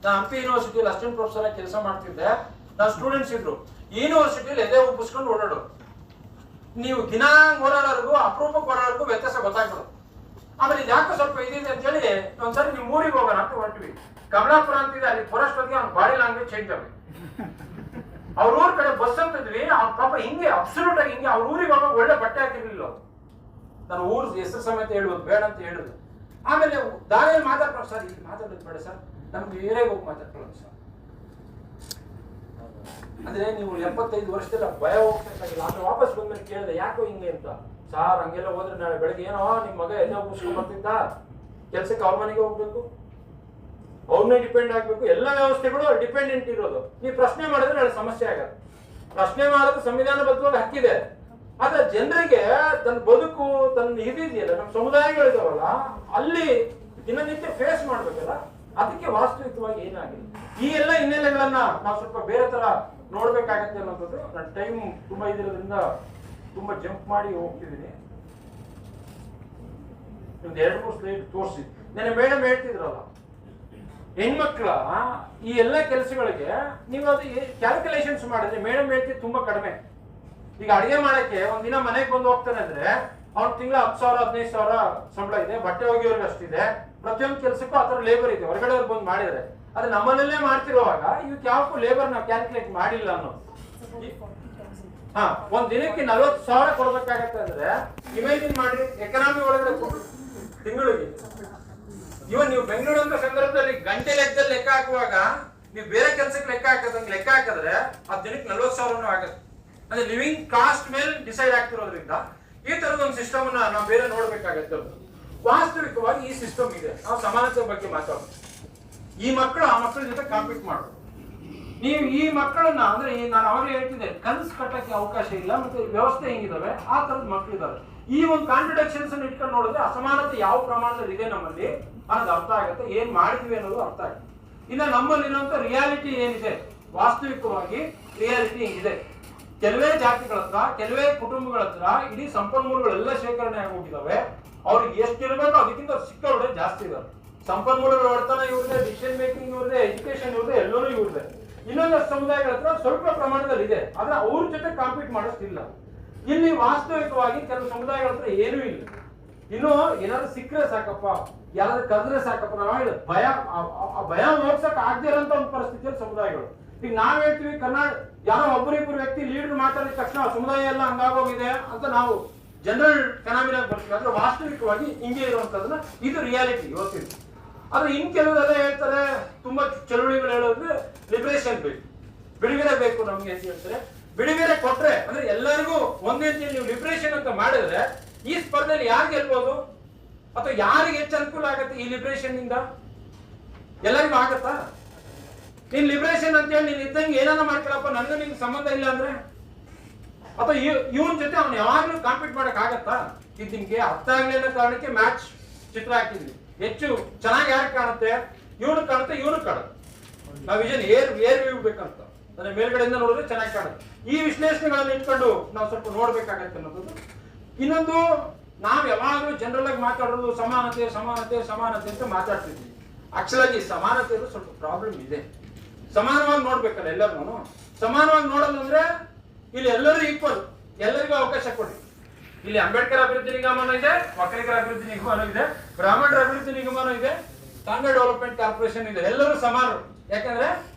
ನಾನು ಹಂಪಿ ಯೂನಿವರ್ಸಿಟಿಯಲ್ಲಿ ಅಸಿಸ್ಟೆಂಟ್ ಪ್ರೊಫೆಸರ್ ಆಗಿ ಕೆಲಸ ಮಾಡ್ತಿದ್ದೆ. ನನ್ನ ಸ್ಟೂಡೆಂಟ್ಸ್ ಇದ್ರು ಯೂನಿವರ್ಸಿಟಿಯಲ್ಲಿ ಎದೆ ಉಬ್ಬಿಸ್ಕೊಂಡು ಓಡಾಡೋರು. ನೀವು ದಿನಾ ಓಡಾಡೋರ್ಗು ಅಪರೂಪಕ್ಕೆ ಓಡಾಡೋರ್ಗು ವ್ಯತ್ಯಾಸ ಗೊತ್ತಾಗ್ತದೆ. ಆಮೇಲೆ ಯಾಕೆ ಸ್ವಲ್ಪ ಇದಿದೆ ಅಂತ ಹೇಳಿ ಒಂದ್ಸರಿ ನೀವು ಊರಿಗೆ ಹೋಗೋಣ ಅಂತ ಹೊರಟ್ವಿ. ಕಮಲಾಪುರ ಅಂತಿದೆ, ಅಲ್ಲಿ ಫಾರೆಸ್ಟ್ ಅವ್ನ ಬಾಡಿ ಲ್ಯಾಂಗ್ವೇಜ್ ಚೇಂಜ್ ಆಗುತ್ತೆ. ಅವ್ರ ಊರ್ ಕಡೆ ಬಸ್ ಅಂತಿದ್ವಿ, ಅವ್ನ ಪಾಪ ಹಿಂಗೆ ಅಬ್ಸಲ್ಯೂಟ್ ಆಗಿ ಹಿಂಗೆ ಅವ್ರ ಊರಿಗೆ ಹೋಗ ಒಳ್ಳೆ ಬಟ್ಟೆ ಹಾಕಿರ್ಲಿಲ್ಲ. ನಾನು ಊರ್ ಹೆಸರು ಸಮೇತ ಹೇಳುವುದು ಬೇಡ ಅಂತ ಹೇಳುದು. ಆಮೇಲೆ ದಾರಿಯಲ್ಲಿ ಮಾತಾಡ್ಕೊಂಡು, ಸರ್ ಇಲ್ಲಿ ಮಾತಾಡೋದು ಬೇಡ ಸರ್, ನಮ್ಗೆ ಬೇರೆ ಹೋಗಿ ಮಾತಾಡ್ಕೊಳ್ಳೋದು ಸರ್ ಅಂದ್ರೆ ನೀವು 75 ವರ್ಷದಲ್ಲ ಭಯ ಹೋಗ್ತಿರ್ತಾಗಿಲ್ಲ. ಆಮೇಲೆ ವಾಪಸ್ ಬಂದ್ಮೇಲೆ ಕೇಳಿದೆ ಯಾಕೋ ಹಿಂಗೆ ಅಂತ. ಸಾರ್ ಹಂಗೆಲ್ಲ ಹೋದ್ರೆ ನಾಳೆ ಬೆಳಗ್ಗೆ ಏನೋ ನಿಮ್ ಮಗ ಎದೆ ಉಗಿಸ್ಕೊಂಡ್ ಬರ್ತಿದ್ದ, ಕೆಲ್ಸಕ್ಕೆ ಅವ್ರ ಮನೆಗೆ ಹೋಗ್ಬೇಕು, ಅವ್ರನ್ನೇ ಡಿಪೆಂಡ್ ಆಗ್ಬೇಕು, ಎಲ್ಲ ವ್ಯವಸ್ಥೆಗಳು ಡಿಪೆಂಡೆಂಟ್ ಇರೋದು. ನೀವು ಪ್ರಶ್ನೆ ಮಾಡಿದ್ರೆ ನಾಳೆ ಸಮಸ್ಯೆ ಆಗತ್ತೆ. ಪ್ರಶ್ನೆ ಮಾಡೋದು ಸಂವಿಧಾನಬದ್ಧವಾಗಿ ಹಕ್ಕಿದೆ. ಆದ್ರೆ ಜನರಿಗೆ ತನ್ನ ಬದುಕು, ತನ್ನ ಇದೆಯಲ್ಲ, ನಮ್ಮ ಸಮುದಾಯಗಳಿದಾವಲ್ಲ, ಅಲ್ಲಿ ದಿನನಿತ್ಯ ಫೇಸ್ ಮಾಡ್ಬೇಕಲ್ಲ, ಅದಕ್ಕೆ ವಾಸ್ತವಿಕವಾಗಿ ಏನಾಗಿದೆ. ಈ ಎಲ್ಲ ಹಿನ್ನೆಲೆಗಳನ್ನ ನಾವು ಸ್ವಲ್ಪ ಬೇರೆ ತರ ನೋಡ್ಬೇಕಾಗತ್ತೆ ಅನ್ನೋದು. ನನ್ನ ಟೈಮ್ ತುಂಬಾ ಇದಿರೋದ್ರಿಂದ ತುಂಬಾ ಜಂಪ್ ಮಾಡಿ ಹೋಗ್ತಿದ್ದೀನಿ. ಒಂದು 2-3 ಸ್ಲೈಡ್ ತೋರಿಸಿ. ನೆನ್ನೆ ಮೇಡಮ್ ಹೇಳ್ತಿದ್ರಲ್ಲ, ಹೆಣ್ಮಕ್ಳ ಈ ಎಲ್ಲ ಕೆಲಸಗಳಿಗೆ ನೀವು ಅದು ಕ್ಯಾಲ್ಕುಲೇಷನ್ಸ್ ಮಾಡಿದ್ರೆ ಮೇಡಮ್ ಹೇಳ್ತಿದ್ದು ತುಂಬಾ ಕಡಿಮೆ. ಈಗ ಅಡಿಗೆ ಮಾಡಕ್ಕೆ ಒಂದಿನ ಮನೆಗೆ ಬಂದು ಹೋಗ್ತಾನೆ ಅಂದ್ರೆ ಅವ್ನ ತಿಂಗಳ 10,000 15,000 ಸಂಬಳ ಇದೆ, ಬಟ್ಟೆ ಒಗೆಯೋರ್ಗೆ ಅಷ್ಟಿದೆ, ಪ್ರತಿಯೊಂದು ಕೆಲಸಕ್ಕೂ ಆತರ ಲೇಬರ್ ಇದೆ. ಹೊರಗಡೆ ಅವ್ರು ಬಂದು ಮಾಡಿದ್ರೆ ಅದು ನಮ್ಮನಲ್ಲೇ ಮಾಡ್ತಿರುವಾಗ ಇವಕ್ಕೆ ಯಾವಕ್ಕೂ ಲೇಬರ್ ನಾವು ಕ್ಯಾಲ್ಕುಲೇಟ್ ಮಾಡಿಲ್ಲ ಅನ್ನೋದು. ಒಂದ್ ದಿನಕ್ಕೆ 40,000 ಕೊಡ್ಬೇಕಾಗತ್ತೆ ಅಂದ್ರೆ ಇಮೇಜಿನ್ ಮಾಡಿ, ಎಕನಾಮಿ ಒಳಗಡೆ ತಿಂಗಳಿಗೆ. ಇವನ್ ನೀವು ಬೆಂಗಳೂರು ಅಂತ ಸಂದರ್ಭದಲ್ಲಿ ಗಂಟೆ ಲೆಕ್ಕದಲ್ಲಿ ಲೆಕ್ಕ ಹಾಕುವಾಗ ನೀವು ಬೇರೆ ಕೆಲಸಕ್ಕೆ ಲೆಕ್ಕ ಹಾಕಿದ್ರೆ ಆ ದಿನಕ್ಕೆ 40,000 ಆಗುತ್ತೆ. ಅಂದ್ರೆ ಲಿವಿಂಗ್ ಕಾಸ್ಟ್ ಮೇಲೆ ಡಿಸೈಡ್ ಆಗ್ತಿರೋದ್ರಿಂದ ಈ ತರದ ಒಂದು ಸಿಸ್ಟಮ್ ನಾವು ಬೇರೆ ನೋಡ್ಬೇಕಾಗತ್ತೆ. ವಾಸ್ತವಿಕವಾಗಿ ಈ ಸಿಸ್ಟಮ್ ಇದೆ. ನಾವು ಸಮಾನತೆ ಬಗ್ಗೆ ಮಾತಾಡೋದು. ಈ ಮಕ್ಕಳು ಆ ಮಕ್ಕಳ ಜೊತೆ ಕಾಂಪೀಟ್ ಮಾಡೋದು. ನೀವು ಈ ಮಕ್ಕಳನ್ನ ಅಂದ್ರೆ ನಾನು ಅವಾಗ ಹೇಳ್ತಿದ್ದೆ, ಕನಸು ಕಟ್ಟಕ್ಕೆ ಅವಕಾಶ ಇಲ್ಲ, ಮತ್ತೆ ವ್ಯವಸ್ಥೆ ಹೆಂಗಿದಾವೆ ಆ ತರದ ಮಕ್ಕಳಿದಾವೆ. ಈ ಒಂದು ಕಾಂಟ್ರಡಿಕ್ಷನ್ಸ್ ಇಟ್ಕೊಂಡು ನೋಡಿದ್ರೆ ಅಸಮಾನತೆ ಯಾವ ಪ್ರಮಾಣದಲ್ಲಿ ಇದೆ ನಮ್ಮಲ್ಲಿ ಅನ್ನೋದು ಅರ್ಥ ಆಗುತ್ತೆ, ಏನ್ ಮಾಡಿದ್ವಿ ಅನ್ನೋದು ಅರ್ಥ ಆಗುತ್ತೆ. ಇನ್ನ ನಮ್ಮಲ್ಲಿರುವಂತ ರಿಯಾಲಿಟಿ ಏನಿದೆ, ವಾಸ್ತವಿಕವಾಗಿ ರಿಯಾಲಿಟಿ ಇದೆ. ಕೆಲವೇ ಜಾತಿಗಳ ಹತ್ರ, ಕೆಲವೇ ಕುಟುಂಬಗಳ ಹತ್ರ ಇಡೀ ಸಂಪನ್ಮೂಲಗಳೆಲ್ಲ ಶೇಖರಣೆ ಆಗೋಗಿದಾವೆ. ಅವ್ರಿಗೆ ಎಷ್ಟಿರ್ಬೇಕು ಅದಕ್ಕಿಂತ ಸಿಕ್ಕವರೆ ಜಾಸ್ತಿ ಇದಾವೆ. ಸಂಪನ್ಮೂಲಗಳ ಹೊರತನ ಇವ್ರದೇ, ಡಿಸಿಷನ್ ಮೇಕಿಂಗ್ ಇವ್ರದೇ, ಎಜುಕೇಶನ್ ಇವ್ರದೇ, ಎಲ್ಲರೂ ಇವ್ರದೇ. ಇನ್ನೊಂದಷ್ಟು ಸಮುದಾಯಗಳ ಹತ್ರ ಸ್ವಲ್ಪ ಪ್ರಮಾಣದಲ್ಲಿ ಇದೆ, ಆದ್ರೆ ಅವ್ರ ಜೊತೆ ಕಾಂಪೀಟ್ ಮಾಡೋಷ್ಟಿಲ್ಲ. ಇಲ್ಲಿ ವಾಸ್ತವಿಕವಾಗಿ ಕೆಲವು ಸಮುದಾಯಗಳ ಹತ್ರ ಏನೂ ಇಲ್ಲ. ಇನ್ನು ಏನಾದ್ರು ಸಿಕ್ಕರೆ ಸಾಕಪ್ಪ, ಯಾರಾದ್ರೂ ಕದ್ರೆ ಸಾಕಪ್ಪ, ನಾವು ಭಯ ಹೋಗ್ಸಕ್ ಆಗದೆ ಇರೋಂತ ಒಂದು ಪರಿಸ್ಥಿತಿಯಲ್ಲಿ ಸಮುದಾಯಗಳು. ಈಗ ನಾವ್ ಹೇಳ್ತೀವಿ ಯಾರೋ ಒಬ್ಬರಿಬ್ಬರು ವ್ಯಕ್ತಿ ಲೀಡರ್ ಮಾತಾಡಿದ ತಕ್ಷಣ ಸಮುದಾಯ ಎಲ್ಲ ಹಂಗಾಗೋಗಿದೆ ಅಂತ ನಾವು ಜನರಲ್ ಫೆನಾಮಿನಾ ಬರ್ತೀವಿ. ಆದ್ರೆ ವಾಸ್ತವಿಕವಾಗಿ ಹಿಂಗೆ ಇರುವಂತದನ್ನ ಇದು ರಿಯಾಲಿಟಿ ಇವತ್ತಿನ. ಆದ್ರೆ ಇನ್ ಕೆಲವರೆಲ್ಲ ಹೇಳ್ತಾರೆ, ತುಂಬಾ ಚಳುವಳಿಗಳು ಹೇಳೋದ್ರೆ ಲಿಬರೇಷನ್ ಬೇಕು, ಬಿಡುಗಡೆ ಬೇಕು ನಮ್ಗೆ ಅಂತ ಹೇಳ್ತಾರೆ. ಬಿಡುಗಡೆ ಕೊಟ್ರೆ ಅಂದ್ರೆ ಎಲ್ಲರಿಗೂ ಒಂದೇ ರೀತಿಯಲ್ಲಿ ನೀವು ಲಿಬರೇಷನ್ ಅಂತ ಮಾಡಿದ್ರೆ ಈ ಸ್ಪರ್ಧೆಯಲ್ಲಿ ಯಾರು ಗೆಲ್ಬಹುದು ಅಥವಾ ಯಾರಿಗೆ ಹೆಚ್ಚು ಅನುಕೂಲ ಆಗತ್ತೆ ಈ ಲಿಬರೇಷನ್ ಇಂದ? ಎಲ್ಲರಿಗೂ ಆಗತ್ತಾ? ನೀನ್ ಲಿಬರೇಷನ್ ಅಂತ ಹೇಳಿ ನೀನ್ ಇದ್ದಂಗೆ ಏನಾನ ಮಾಡ್ಕೊಳಪ್ಪ, ನನಗೂ ನಿಮ್ಗೆ ಸಂಬಂಧ ಇಲ್ಲ ಅಂದ್ರೆ, ಅಥವಾ ಇವನ್ ಜೊತೆ ಅವ್ನು ಯಾವಾಗ್ಲೂ ಕಾಂಪೀಟ್ ಮಾಡಕ್ ಆಗತ್ತಾ? ಇದು ನಿಮ್ಗೆ ಅರ್ಥ ಆಗ್ಲಿ ಅನ್ನೋ ಕಾರಣಕ್ಕೆ ಮ್ಯಾಚ್ ಚಿತ್ರ ಹಾಕಿದ್ವಿ. ಹೆಚ್ಚು ಚೆನ್ನಾಗಿ ಯಾರು ಕಾಣುತ್ತೆ, ಇವನು ಕಾಣುತ್ತೆ, ಇವನು ಕಾಣುತ್ತೆ. ನಾವು ವಿಷನ್ ಏರ್ ವ್ಯೂ ಬೇಕಂತ ಅಂದ್ರೆ ಮೇಲ್ಗಡೆಯಿಂದ ನೋಡಿದ್ರೆ ಚೆನ್ನಾಗಿ ಕಾಣುತ್ತೆ. ಈ ವಿಶ್ಲೇಷಣೆಗಳನ್ನು ಇಟ್ಕೊಂಡು ನಾವು ಸ್ವಲ್ಪ ನೋಡ್ಬೇಕಾಗತ್ತೆ ಅನ್ನೋದು. ಇನ್ನೊಂದು, ನಾವ್ ಯಾವಾಗಲೂ ಜನರಲ್ ಆಗಿ ಮಾತಾಡೋದು ಸಮಾನತೆ ಸಮಾನತೆ ಸಮಾನತೆ ಅಂತ ಮಾತಾಡ್ತಿದ್ವಿ. ಆಕ್ಚುಲ್ ಆಗಿ ಸಮಾನತೆ ಸ್ವಲ್ಪ ಪ್ರಾಬ್ಲಮ್ ಇದೆ. ಸಮಾನವಾಗಿ ನೋಡ್ಬೇಕಲ್ಲ ಎಲ್ಲರೂ. ಸಮಾನವಾಗಿ ನೋಡೋದು ಅಂದ್ರೆ ಇಲ್ಲಿ ಎಲ್ಲರೂ ಈಕ್ವಲ್, ಎಲ್ಲರಿಗೂ ಅವಕಾಶ ಕೊಡಿ. ಇಲ್ಲಿ ಅಂಬೇಡ್ಕರ್ ಅಭಿವೃದ್ಧಿ ನಿಗಮನೂ ಇದೆ, ಒಕ್ಕಲಿಗರ ಅಭಿವೃದ್ಧಿ ನಿಗಮನೂ ಇದೆ, ಬ್ರಾಹ್ಮಣರ ಅಭಿವೃದ್ಧಿ ನಿಗಮನೂ ಇದೆ, ಕಾಂಗ್ರೆಸ್ ಡೆವಲಪ್ಮೆಂಟ್ ಕಾರ್ಪೊರೇಷನ್ ಇದೆ. ಎಲ್ಲರೂ ಸಮಾನರು. ಯಾಕಂದ್ರೆ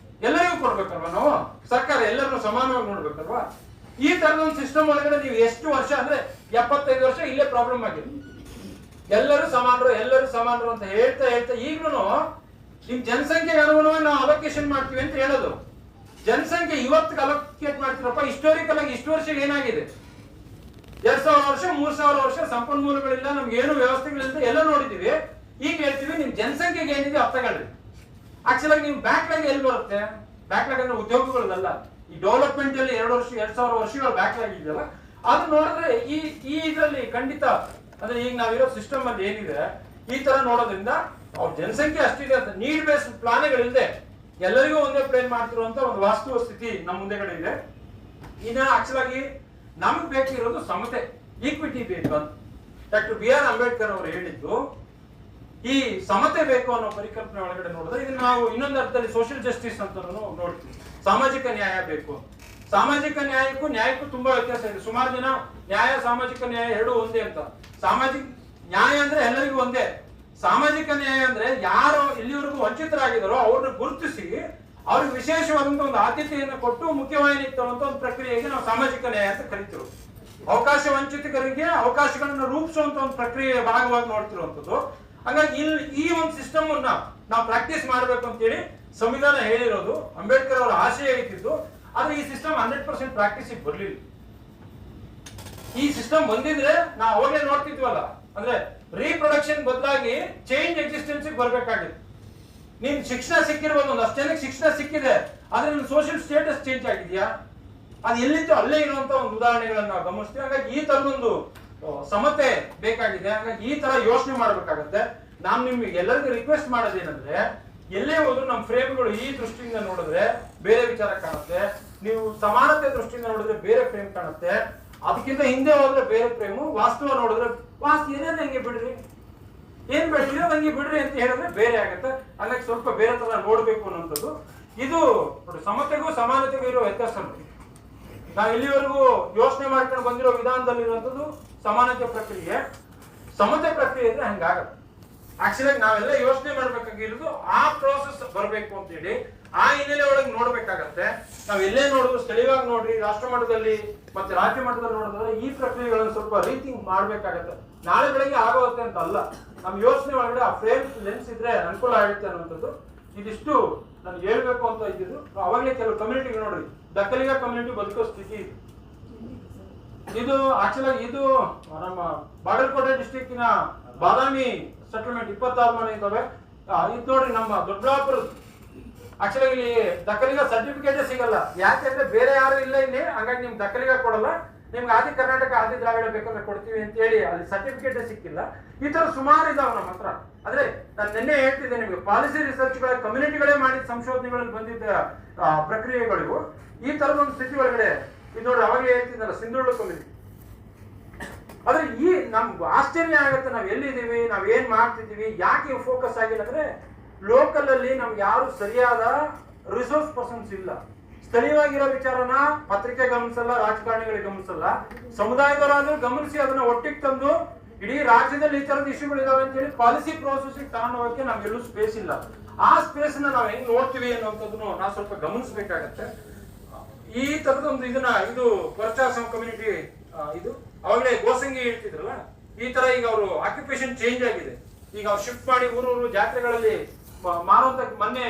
ಎಲ್ಲರಿಗೂ ಕೊಡ್ಬೇಕಲ್ವಾ ನಾವು, ಸರ್ಕಾರ ಎಲ್ಲರನ್ನು ಸಮಾನವಾಗಿ ನೋಡ್ಬೇಕಲ್ವಾ. ಈ ತರದ ಒಂದು ಸಿಸ್ಟಮ್ ಒಳಗಡೆ ನೀವು ಎಷ್ಟು ವರ್ಷ ಅಂದ್ರೆ 75 ವರ್ಷ ಇಲ್ಲೇ ಪ್ರಾಬ್ಲಮ್ ಆಗಿದೆ. ಎಲ್ಲರೂ ಸಮಾನರು ಎಲ್ಲರೂ ಸಮಾನರು ಅಂತ ಹೇಳ್ತಾ ಹೇಳ್ತಾ ಈಗಲೂ ನಿಮ್ ಜನಸಂಖ್ಯೆಗೆ ಅನುಗುಣವಾಗಿ ನಾವು ಅಲೋಕೇಶನ್ ಮಾಡ್ತೀವಿ ಅಂತ ಹೇಳೋದು. ಜನಸಂಖ್ಯೆ ಇವತ್ತಿಗೆ ಅಲೋಕೇಟ್ ಮಾಡ್ತೀರಪ್ಪ, ಹಿಸ್ಟೋರಿಕಲ್ ಆಗಿ ಇಷ್ಟು ವರ್ಷ ಏನಾಗಿದೆ, 2000 ವರ್ಷ 3000 ವರ್ಷ ಸಂಪನ್ಮೂಲಗಳಿಲ್ಲ, ನಮ್ಗೆ ಏನು ವ್ಯವಸ್ಥೆಗಳಿಲ್ಲ, ಎಲ್ಲ ನೋಡಿದೀವಿ. ಈಗ ಹೇಳ್ತೀವಿ ನಿಮ್ ಜನಸಂಖ್ಯೆಗೆ ಏನಿದೆ ಅರ್ಥಗಳ್ರಿ. ಆಕ್ಚುಲ್ ಆಗಿ ನೀವು ಬ್ಯಾಕ್ಲಾಗ್ ಎಲ್ಲಿ ಬರುತ್ತೆ? ಬ್ಯಾಕ್ಲಾಗ್ ಅಂದ್ರೆ ಉದ್ಯೋಗಗಳಲ್ಲ, ಈ ಡೆವಲಪ್ಮೆಂಟ್ ಅಲ್ಲಿ 2000 ವರ್ಷಗಳ ಬ್ಯಾಕ್ಲಾಗ್ ಇದೆಯಲ್ಲ, ಅದು ನೋಡಿದ್ರೆ ಈ ಇದರಲ್ಲಿ ಖಂಡಿತ ಅಂದ್ರೆ ಈಗ ನಾವಿರೋ ಸಿಸ್ಟಮ್ ಅಲ್ಲಿ ಏನಿದೆ ಈ ತರ ನೋಡೋದ್ರಿಂದ ಅವ್ರ ಜನಸಂಖ್ಯೆ ಅಷ್ಟಿದೆ ಅಂತ ನೀಡ್ ಬೇಸ್ಡ್ ಪ್ಲಾನ್ಗಳಿಲ್ಲದೆ ಎಲ್ಲರಿಗೂ ಒಂದೇ ಪ್ಲೇನ್ ಮಾಡ್ತಿರುವಂತ ಒಂದು ವಾಸ್ತವ ಸ್ಥಿತಿ ನಮ್ಮ ಮುಂದೆಗಡೆ ಇದೆ. ಇನ್ನ ಆಕ್ಚುಲ್ ಆಗಿ ನಮ್ಗೆ ಬೇಕಿರೋದು ಸಮತೆ, ಈಕ್ವಿಟಿ ಬೇಕು ಅಂತ ಡಾಕ್ಟರ್ BR ಅಂಬೇಡ್ಕರ್ ಅವರು ಹೇಳಿದ್ದು. ಈ ಸಮತೆ ಬೇಕು ಅನ್ನೋ ಪರಿಕಲ್ಪನೆ ಒಳಗಡೆ ನೋಡಿದ್ರೆ ಇದನ್ನ ನಾವು ಇನ್ನೊಂದು ಅರ್ಥದಲ್ಲಿ ಸೋಷಿಯಲ್ ಜಸ್ಟಿಸ್ ಅಂತ ನೋಡ್ತೀವಿ. ಸಾಮಾಜಿಕ ನ್ಯಾಯ ಬೇಕು. ಸಾಮಾಜಿಕ ನ್ಯಾಯಕ್ಕೂ ತುಂಬಾ ವ್ಯತ್ಯಾಸ ಇದೆ. ಸುಮಾರು ಜನ ನ್ಯಾಯ ಸಾಮಾಜಿಕ ನ್ಯಾಯ ಎರಡೂ ಒಂದೇ ಅಂತ. ಸಾಮಾಜಿಕ ನ್ಯಾಯ ಅಂದ್ರೆ ಎಲ್ಲರಿಗೂ ಒಂದೇ. ಸಾಮಾಜಿಕ ನ್ಯಾಯ ಅಂದ್ರೆ ಯಾರು ಇಲ್ಲಿವರೆಗೂ ವಂಚಿತರಾಗಿದ್ದಾರೋ ಅವ್ರನ್ನ ಗುರುತಿಸಿ ಅವ್ರಿಗೆ ವಿಶೇಷವಾದಂತಹ ಒಂದು ಆದ್ಯತೆಯನ್ನು ಕೊಟ್ಟು ಮುಖ್ಯವಾಹಿನಿಗೆ ತರುವಂತ ಒಂದು ಪ್ರಕ್ರಿಯೆಗೆ ನಾವು ಸಾಮಾಜಿಕ ನ್ಯಾಯ ಅಂತ ಕರಿತೀವಿ. ಅವಕಾಶ ವಂಚಿತರಿಗೆ ಅವಕಾಶಗಳನ್ನ ರೂಪಿಸುವಂತ ಒಂದು ಪ್ರಕ್ರಿಯೆಯ ಭಾಗವಾಗಿ ನೋಡ್ತಿರುವಂತದ್ದು. ಹಾಗಾಗಿ ಇಲ್ಲಿ ಈ ಒಂದು ಸಿಸ್ಟಮ್ ಅನ್ನ ನಾವು ಪ್ರಾಕ್ಟೀಸ್ ಮಾಡ್ಬೇಕು ಅಂತ ಹೇಳಿ ಸಂವಿಧಾನ ಹೇಳಿರೋದು, ಅಂಬೇಡ್ಕರ್ ಅವರ ಆಶಯ ಇದ್ದಿದ್ದು. ಆದ್ರೆ ಈ ಸಿಸ್ಟಮ್ 100% ಪ್ರಾಕ್ಟೀಸ್ ಬರ್ಲಿಲ್ಲ. ಈ ಸಿಸ್ಟಮ್ ಬಂದಿದ್ರೆ ನಾವು ಅವಾಗಲೇ ನೋಡ್ತಿದ್ವಲ್ಲ, ಅಂದ್ರೆ ರೀಪ್ರೊಡಕ್ಷನ್ ಬದಲಾಗಿ ಚೇಂಜ್ ಎಕ್ಸಿಸ್ಟೆನ್ಸ್ ಬರ್ಬೇಕಾಗಿತ್ತು. ನಿಮ್ ಶಿಕ್ಷಣ ಸಿಕ್ಕಿರ್ಬೋದು, ಒಂದು ಅಷ್ಟು ಜನಕ್ಕೆ ಶಿಕ್ಷಣ ಸಿಕ್ಕಿದೆ, ಆದ್ರೆ ನಿಮ್ ಸೋಷಿಯಲ್ ಸ್ಟೇಟಸ್ ಚೇಂಜ್ ಆಗಿದೆಯಾ? ಅದು ಎಲ್ಲಿತ್ತು ಅಲ್ಲೇ ಇರುವಂತ ಒಂದು ಉದಾಹರಣೆಗಳನ್ನ ನಾವು ಗಮನಿಸ್ತೀವಿ. ಹಾಗಾಗಿ ಈ ತರದೊಂದು ಸಮತೆ ಬೇಕಾಗಿದೆ. ಹಾಗಾಗಿ ಈ ತರ ಯೋಚನೆ ಮಾಡ್ಬೇಕಾಗತ್ತೆ. ನಾನ್ ನಿಮ್ಗೆ ಎಲ್ಲರಿಗೂ ರಿಕ್ವೆಸ್ಟ್ ಮಾಡೋದೇನಂದ್ರೆ, ಎಲ್ಲೇ ಹೋದ್ರು ನಮ್ಮ ಫ್ರೇಮ್ಗಳು ಈ ದೃಷ್ಟಿಯಿಂದ ನೋಡಿದ್ರೆ ಬೇರೆ ವಿಚಾರ ಕಾಣುತ್ತೆ, ನೀವು ಸಮಾನತೆ ದೃಷ್ಟಿಯಿಂದ ನೋಡಿದ್ರೆ ಬೇರೆ ಫ್ರೇಮ್ ಕಾಣುತ್ತೆ, ಅದಕ್ಕಿಂತ ಹಿಂದೆ ಹೋದ್ರೆ ಬೇರೆ ಫ್ರೇಮು, ವಾಸ್ತವ ನೋಡಿದ್ರೆ ಏನೇನು ಹಂಗೆ ಬಿಡ್ರಿ, ಏನ್ ಬೆಳೆದಿರೋ ಹಂಗೆ ಬಿಡ್ರಿ ಅಂತ ಹೇಳಿದ್ರೆ ಬೇರೆ ಆಗತ್ತೆ. ಹಾಗಾಗಿ ಸ್ವಲ್ಪ ಬೇರೆ ತರ ನೋಡ್ಬೇಕು ಅನ್ನೋಂಥದ್ದು. ಇದು ಸಮತೆಗೂ ಸಮಾನತೆಗೂ ಇರೋ ವ್ಯತ್ಯಾಸ. ನಾವು ಇಲ್ಲಿವರೆಗೂ ಯೋಚನೆ ಮಾಡ್ಕೊಂಡು ಬಂದಿರೋ ವಿಧಾನದಲ್ಲಿ ಇರುವಂತದ್ದು ಸಮಾನತೆ ಪ್ರಕ್ರಿಯೆ. ಸಮತೆ ಪ್ರಕ್ರಿಯೆ ಇದ್ರೆ ಹಂಗಾಗತ್ತೆ. ಆಕ್ಚುಲಿ ನಾವೆಲ್ಲ ಯೋಚನೆ ಮಾಡ್ಬೇಕಾಗಿರೋದು ಆ ಪ್ರೋಸೆಸ್ ಬರಬೇಕು ಅಂತ ಹೇಳಿ ಆ ಹಿನ್ನೆಲೆ ಒಳಗೆ ನೋಡ್ಬೇಕಾಗತ್ತೆ. ನಾವ್ ಎಲ್ಲೇ ನೋಡಿದ್ರು ಸ್ಥಳೀಯವಾಗಿ ನೋಡ್ರಿ, ರಾಷ್ಟ್ರ ಮಟ್ಟದಲ್ಲಿ ಮತ್ತೆ ರಾಜ್ಯ ಮಟ್ಟದಲ್ಲಿ ನೋಡಿದ್ರೆ ಈ ಪ್ರಕ್ರಿಯೆಗಳನ್ನು ಸ್ವಲ್ಪ ರೀಥಿಂಕ್ ಮಾಡ್ಬೇಕಾಗತ್ತೆ. ನಾಳೆ ಬೆಳಗ್ಗೆ ಆಗೋಗುತ್ತೆ ಅಂತ ಅಲ್ಲ, ನಮ್ ಯೋಚನೆ ಒಳಗಡೆ ಆ ಫ್ರೇಮ್ ಲೆನ್ಸ್ ಇದ್ರೆ ಅನುಕೂಲ ಆಗುತ್ತೆ ಅನ್ನುವಂಥದ್ದು. ಇದಿಷ್ಟು ನನ್ಗೆ ಹೇಳ್ಬೇಕು ಅಂತ ಇದ್ದಿದ್ದು. ಅವಾಗಲೇ ಕೆಲವು ಕಮ್ಯುನಿಟಿ ನೋಡ್ರಿ, ದಕ್ಕಲಿಗ ಕಮ್ಯುನಿಟಿ ಬದುಕೋ ಸ್ಥಿತಿ ಇದೆ. ಇದು ಆಕ್ಚುಲಿ ಇದು ನಮ್ಮ ಬಾಗಲಕೋಟೆ ಡಿಸ್ಟ್ರಿಕ್ಟಿನ ಬಾದಾಮಿ ಸೆಟಲ್ಮೆಂಟ್ 26 ಮನೆ ಇದ್ದಾವೆ. ಇದು ನೋಡ್ರಿ ನಮ್ಮ ದೊಡ್ಡಬಳ್ಳಾಪುರ. ಆಕ್ಚುಲಿ ಇಲ್ಲಿ ದಕ್ಕಲಿಗ ಸರ್ಟಿಫಿಕೇಟ್ ಸಿಗಲ್ಲ, ಯಾಕೆಂದ್ರೆ ಬೇರೆ ಯಾರು ಇಲ್ಲ ಇಲ್ಲಿ, ಹಾಗಾಗಿ ನಿಮ್ಗೆ ದಕ್ಕಲಿಗ ಕೊಡಲ್ಲ. ನಿಮ್ಗೆ ಆದಿ ಕರ್ನಾಟಕ ಆದಿ ದ್ರಾವಿಡ ಬೇಕಾದ್ರೆ ಕೊಡ್ತೀವಿ ಅಂತ ಹೇಳಿ ಅಲ್ಲಿ ಸರ್ಟಿಫಿಕೇಟ್ ಸಿಕ್ಕಿಲ್ಲ. ಈ ತರ ಸುಮಾರು ಇದಾವೆ ನಮ್ಮ ಹತ್ರ. ಆದ್ರೆ ನಾನು ನಿನ್ನೆ ಹೇಳ್ತಿದ್ದೆ ನಿಮ್ಗೆ, ಪಾಲಿಸಿ ರಿಸರ್ಚ್ಗಳ ಕಮ್ಯುನಿಟಿಗಳೇ ಮಾಡಿದ ಸಂಶೋಧನೆಗಳಲ್ಲಿ ಬಂದಿದ್ದ ಪ್ರಕ್ರಿಯೆಗಳಿವು. ಈ ತರದ ಒಂದು ಸ್ಥಿತಿ ಒಳಗಡೆ ಇದು ನೋಡಿ, ಅವಾಗಲೇ ಹೇಳ್ತಿದ್ದಲ್ಲ ಸಿಂಧುಳ್ಳ ಕಮ್ಯುನಿಟಿ. ಆದ್ರೆ ಈ ನಮ್ಗೆ ಆಶ್ಚರ್ಯ ಆಗುತ್ತೆ, ನಾವ್ ಎಲ್ಲಿದ್ದೀವಿ, ನಾವ್ ಏನ್ ಮಾಡ್ತಿದ್ದೀವಿ, ಯಾಕೆ ಫೋಕಸ್ ಆಗಿಲ್ಲ ಅಂದ್ರೆ ಲೋಕಲ್ ಅಲ್ಲಿ ನಮ್ಗೆ ಯಾರು ಸರಿಯಾದ ರಿಸೋರ್ಸ್ ಪರ್ಸನ್ಸ್ ಇಲ್ಲ. ಸ್ಥಳೀಯವಾಗಿರೋ ವಿಚಾರನ ಪತ್ರಿಕೆ ಗಮನಿಸಲ್ಲ, ರಾಜಕಾರಣಿಗಳಿಗೆ ಗಮನಿಸಲ್ಲ, ಸಮುದಾಯದವರಾದ್ರೂ ಗಮನಿಸಿ ಅದನ್ನ ಒಟ್ಟಿಗೆ ತಂದು ಇಡೀ ರಾಜ್ಯದಲ್ಲಿ ಈ ತರದ ಇಶ್ಯೂಗಳು ಇದಾವೆ ಅಂತ ಹೇಳಿ ಪಾಲಿಸಿ ಪ್ರೋಸೆಸ್ ತಗೊಂಡು ಹೋಗಕ್ಕೆ ನಮ್ಗೆಲ್ಲೂ ಸ್ಪೇಸ್ ಇಲ್ಲ. ಆ ಸ್ಪೇಸ್ ನ ನಾವ್ ಹೆಂಗ್ ನೋಡ್ತೀವಿ ಅನ್ನೋಂಥದ್ದನ್ನು ನಾವು ಸ್ವಲ್ಪ ಗಮನಿಸಬೇಕಾಗತ್ತೆ. ಈ ತರದ ಒಂದು ಇದು ವರ್ಷಾಸಂ ಕಮ್ಯುನಿಟಿ ಇದು ಅವಾಗಲೇ ಗೋಸಂಗಿ ಹೇಳ್ತಿದ್ರಲ್ಲ, ಈ ತರ ಈಗ ಅವರು ಆಕ್ಯುಪೇಷನ್ ಚೇಂಜ್ ಆಗಿದೆ. ಈಗ ಅವ್ರು ಶಿಫ್ಟ್ ಮಾಡಿ ಊರೂರು ಜಾತ್ರೆಗಳಲ್ಲಿ ಮಾರುವಂತ, ಮೊನ್ನೆ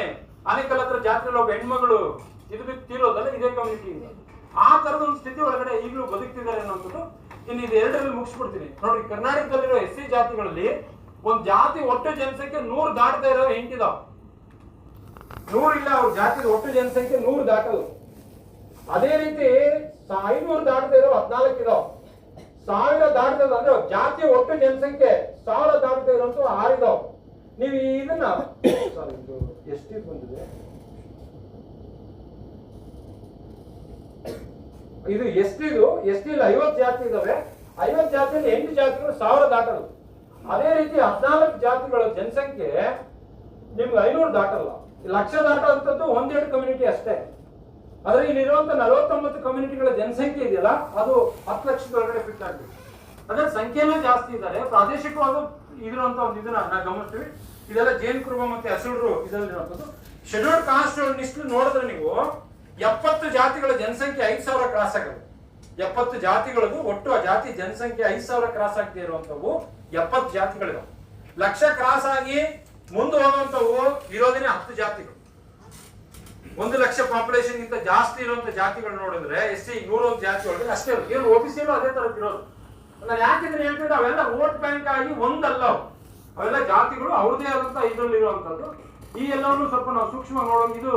ಆನೇಕಲ್ ಹತ್ರ ಜಾತ್ರೆಯಲ್ಲಿ ಒಬ್ಬ ಹೆಣ್ಮಗಳು ಇದು ತೀರೋದಲ್ಲ, ಇದೇ ಕಮ್ಯುನಿಟಿ. ಆ ತರದ ಒಂದು ಸ್ಥಿತಿ ಒಳಗಡೆ ಈಗಲೂ ಬದುಕ್ತಿದ್ದಾರೆ ಅನ್ನೋಂಥದ್ದು. ಇನ್ನು ಇದು ಎರಡರಲ್ಲಿ ಮುಗಿಸ್ಬಿಡ್ತೀನಿ ನೋಡಿ. ಕರ್ನಾಟಕದಲ್ಲಿರೋ SC ಜಾತಿಗಳಲ್ಲಿ ಒಂದ್ ಜಾತಿ ಒಟ್ಟು ಜನಸಂಖ್ಯೆ 100 ದಾಟದೇ ಇರೋ ಹೆಂಟಿದಾವ್. 100 ಇಲ್ಲ, ಅವ್ರ ಜಾತಿ ಒಟ್ಟು ಜನಸಂಖ್ಯೆ 100 ದಾಟಲು. ಅದೇ ರೀತಿ 500 ದಾಟದೇ ಇರೋ 14 ಇದಾವ್. 1000 ದಾಟದ ಅಂದ್ರೆ ಜಾತಿಯ ಒಟ್ಟು ಜನಸಂಖ್ಯೆ 1000 ದಾಟದೇ ಇರೋಂತ 6 ಇದಾವ್. ನೀವು ಇದನ್ನ ಇದು ಎಷ್ಟು ಬಂದಿದೆ, ಇದು ಎಷ್ಟಿದು ಎಷ್ಟಿಲ್ಲ 50 ಜಾತಿ ಇದಾವೆ. 50 ಜಾತಿಯಲ್ಲಿ 8 ಜಾತಿಗಳು 1000 ದಾಟಲ್ಲ. ಅದೇ ರೀತಿ 14 ಜಾತಿಗಳ ಜನಸಂಖ್ಯೆ ನಿಮ್ಗೆ 500 ದಾಟಲ್ಲ. ಲಕ್ಷ ದಾಟುವಂಥದ್ದು 1-2 ಕಮ್ಯುನಿಟಿ ಅಷ್ಟೇ. ಆದ್ರೆ ಇಲ್ಲಿರುವಂತ 49 ಕಮ್ಯುನಿಟಿಗಳ ಜನಸಂಖ್ಯೆ ಇದೆಯಲ್ಲ, ಅದು 10 ಲಕ್ಷದೊಳಗಡೆ ಫಿಟ್ ಆಗ್ಬೇಕು. ಅದ್ರ ಸಂಖ್ಯೆನೂ ಜಾಸ್ತಿ ಇದ್ದಾರೆ. ಪ್ರಾದೇಶಿಕವಾದ ಇದಿರುವಂತ ಒಂದು ಇದನ್ನ ನಾವು ಗಮನಿಸ್ತೀವಿ. ಇದೆಲ್ಲ ಜೇನ್ ಕುರುಬ ಮತ್ತೆ ಹಸುಳರು ಇದರಲ್ಲಿರುವಂಥದ್ದು. ಶೆಡ್ಯೂಲ್ಡ್ ಕಾಸ್ಟ್ ಲಿಸ್ಟ್ ನೋಡಿದ್ರೆ ನೀವು 70 ಜಾತಿಗಳ ಜನಸಂಖ್ಯೆ 5000 ಕ್ರಾಸ್ ಆಗುತ್ತೆ. 70 ಜಾತಿಗಳದು ಒಟ್ಟು ಆ ಜಾತಿ ಜನಸಂಖ್ಯೆ 5000 ಕ್ರಾಸ್ ಆಗದೆ ಇರುವಂತವು 70 ಜಾತಿಗಳಿದಾವೆ. ಲಕ್ಷ ಕ್ರಾಸ್ ಆಗಿ ಮುಂದೆ ಹೋಗುವಂತವು ಇರೋದೇನೆ 10 ಜಾತಿಗಳು. 1 ಲಕ್ಷ ಪಾಪ್ಯುಲೇಷನ್ ಗಿಂತ ಜಾಸ್ತಿ ಇರುವಂತ ಜಾತಿಗಳು ನೋಡಿದ್ರೆ SC 101 ಜಾತಿ ಒಳಗೆ ಅಷ್ಟೇ ಇರುತ್ತೆ. ಏನು OBC ಅದೇ ತರ ಇರೋದು. ನಾನು ಯಾಕಿದ್ರೆ ಹೇಳ್ತಿದ್ರೆ ಅವೆಲ್ಲ ವೋಟ್ ಬ್ಯಾಂಕ್ ಆಗಿ ಒಂದಲ್ಲ, ಅವೆಲ್ಲ ಜಾತಿಗಳು ಅವ್ರದೇ ಆದಂತ ಇದ್ರಲ್ಲಿ ಇರುವಂತದ್ದು. ಈ ಎಲ್ಲವನ್ನು ಸ್ವಲ್ಪ ನಾವು ಸೂಕ್ಷ್ಮ ನೋಡೋದು. ಇದು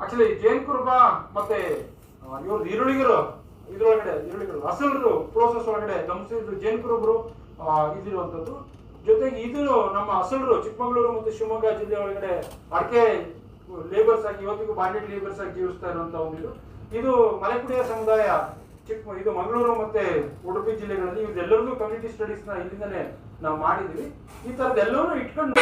ಆಕ್ಚುಲಿ ಜೇನ್ ಕುರುಬ ಮತ್ತೆ ಇವ್ರದ್ದು ಈರುಳ್ಳಿಗರು ಇದ್ರೊಳಗಡೆ ಈರುಳ್ಳಿಗಳು ಹಸಲರು ಪ್ರೋಸೆಸ್ ಒಳಗಡೆ ಗಮನಿಸಿದ್ರು ಜೇನ್ ಕುರುಬರು ಇದಿರುವಂತದ್ದು. ಜೊತೆಗೆ ಇದು ನಮ್ಮ ಹಸಲರು ಚಿಕ್ಕಮಗಳೂರು ಮತ್ತು ಶಿವಮೊಗ್ಗ ಜಿಲ್ಲೆ ಒಳಗಡೆ ಅಡಿಕೆ ಲೇಬರ್ಸ್ ಆಗಿ ಇವತ್ತಿಗೂ ಬಾಂಡೆಡ್ ಲೇಬರ್ಸ್ ಆಗಿ ಜೀವಿಸ್ತಾ ಇರುವಂತ ಒಂದು ಇದು ಮಲೆಕುಡಿಯ ಸಮುದಾಯ ಇದು ಮಂಗಳೂರು ಮತ್ತೆ ಉಡುಪಿ ಜಿಲ್ಲೆಗಳಲ್ಲಿ ಇದೆಲ್ಲರಿಗೂ ಕಮ್ಯುನಿಟಿ ಸ್ಟಡೀಸ್ ನ ಇಲ್ಲಿಂದನೇ ನಾವು ಮಾಡಿದೀವಿ. ಈ ತರದೆಲ್ಲವೂ ಇಟ್ಕೊಂಡು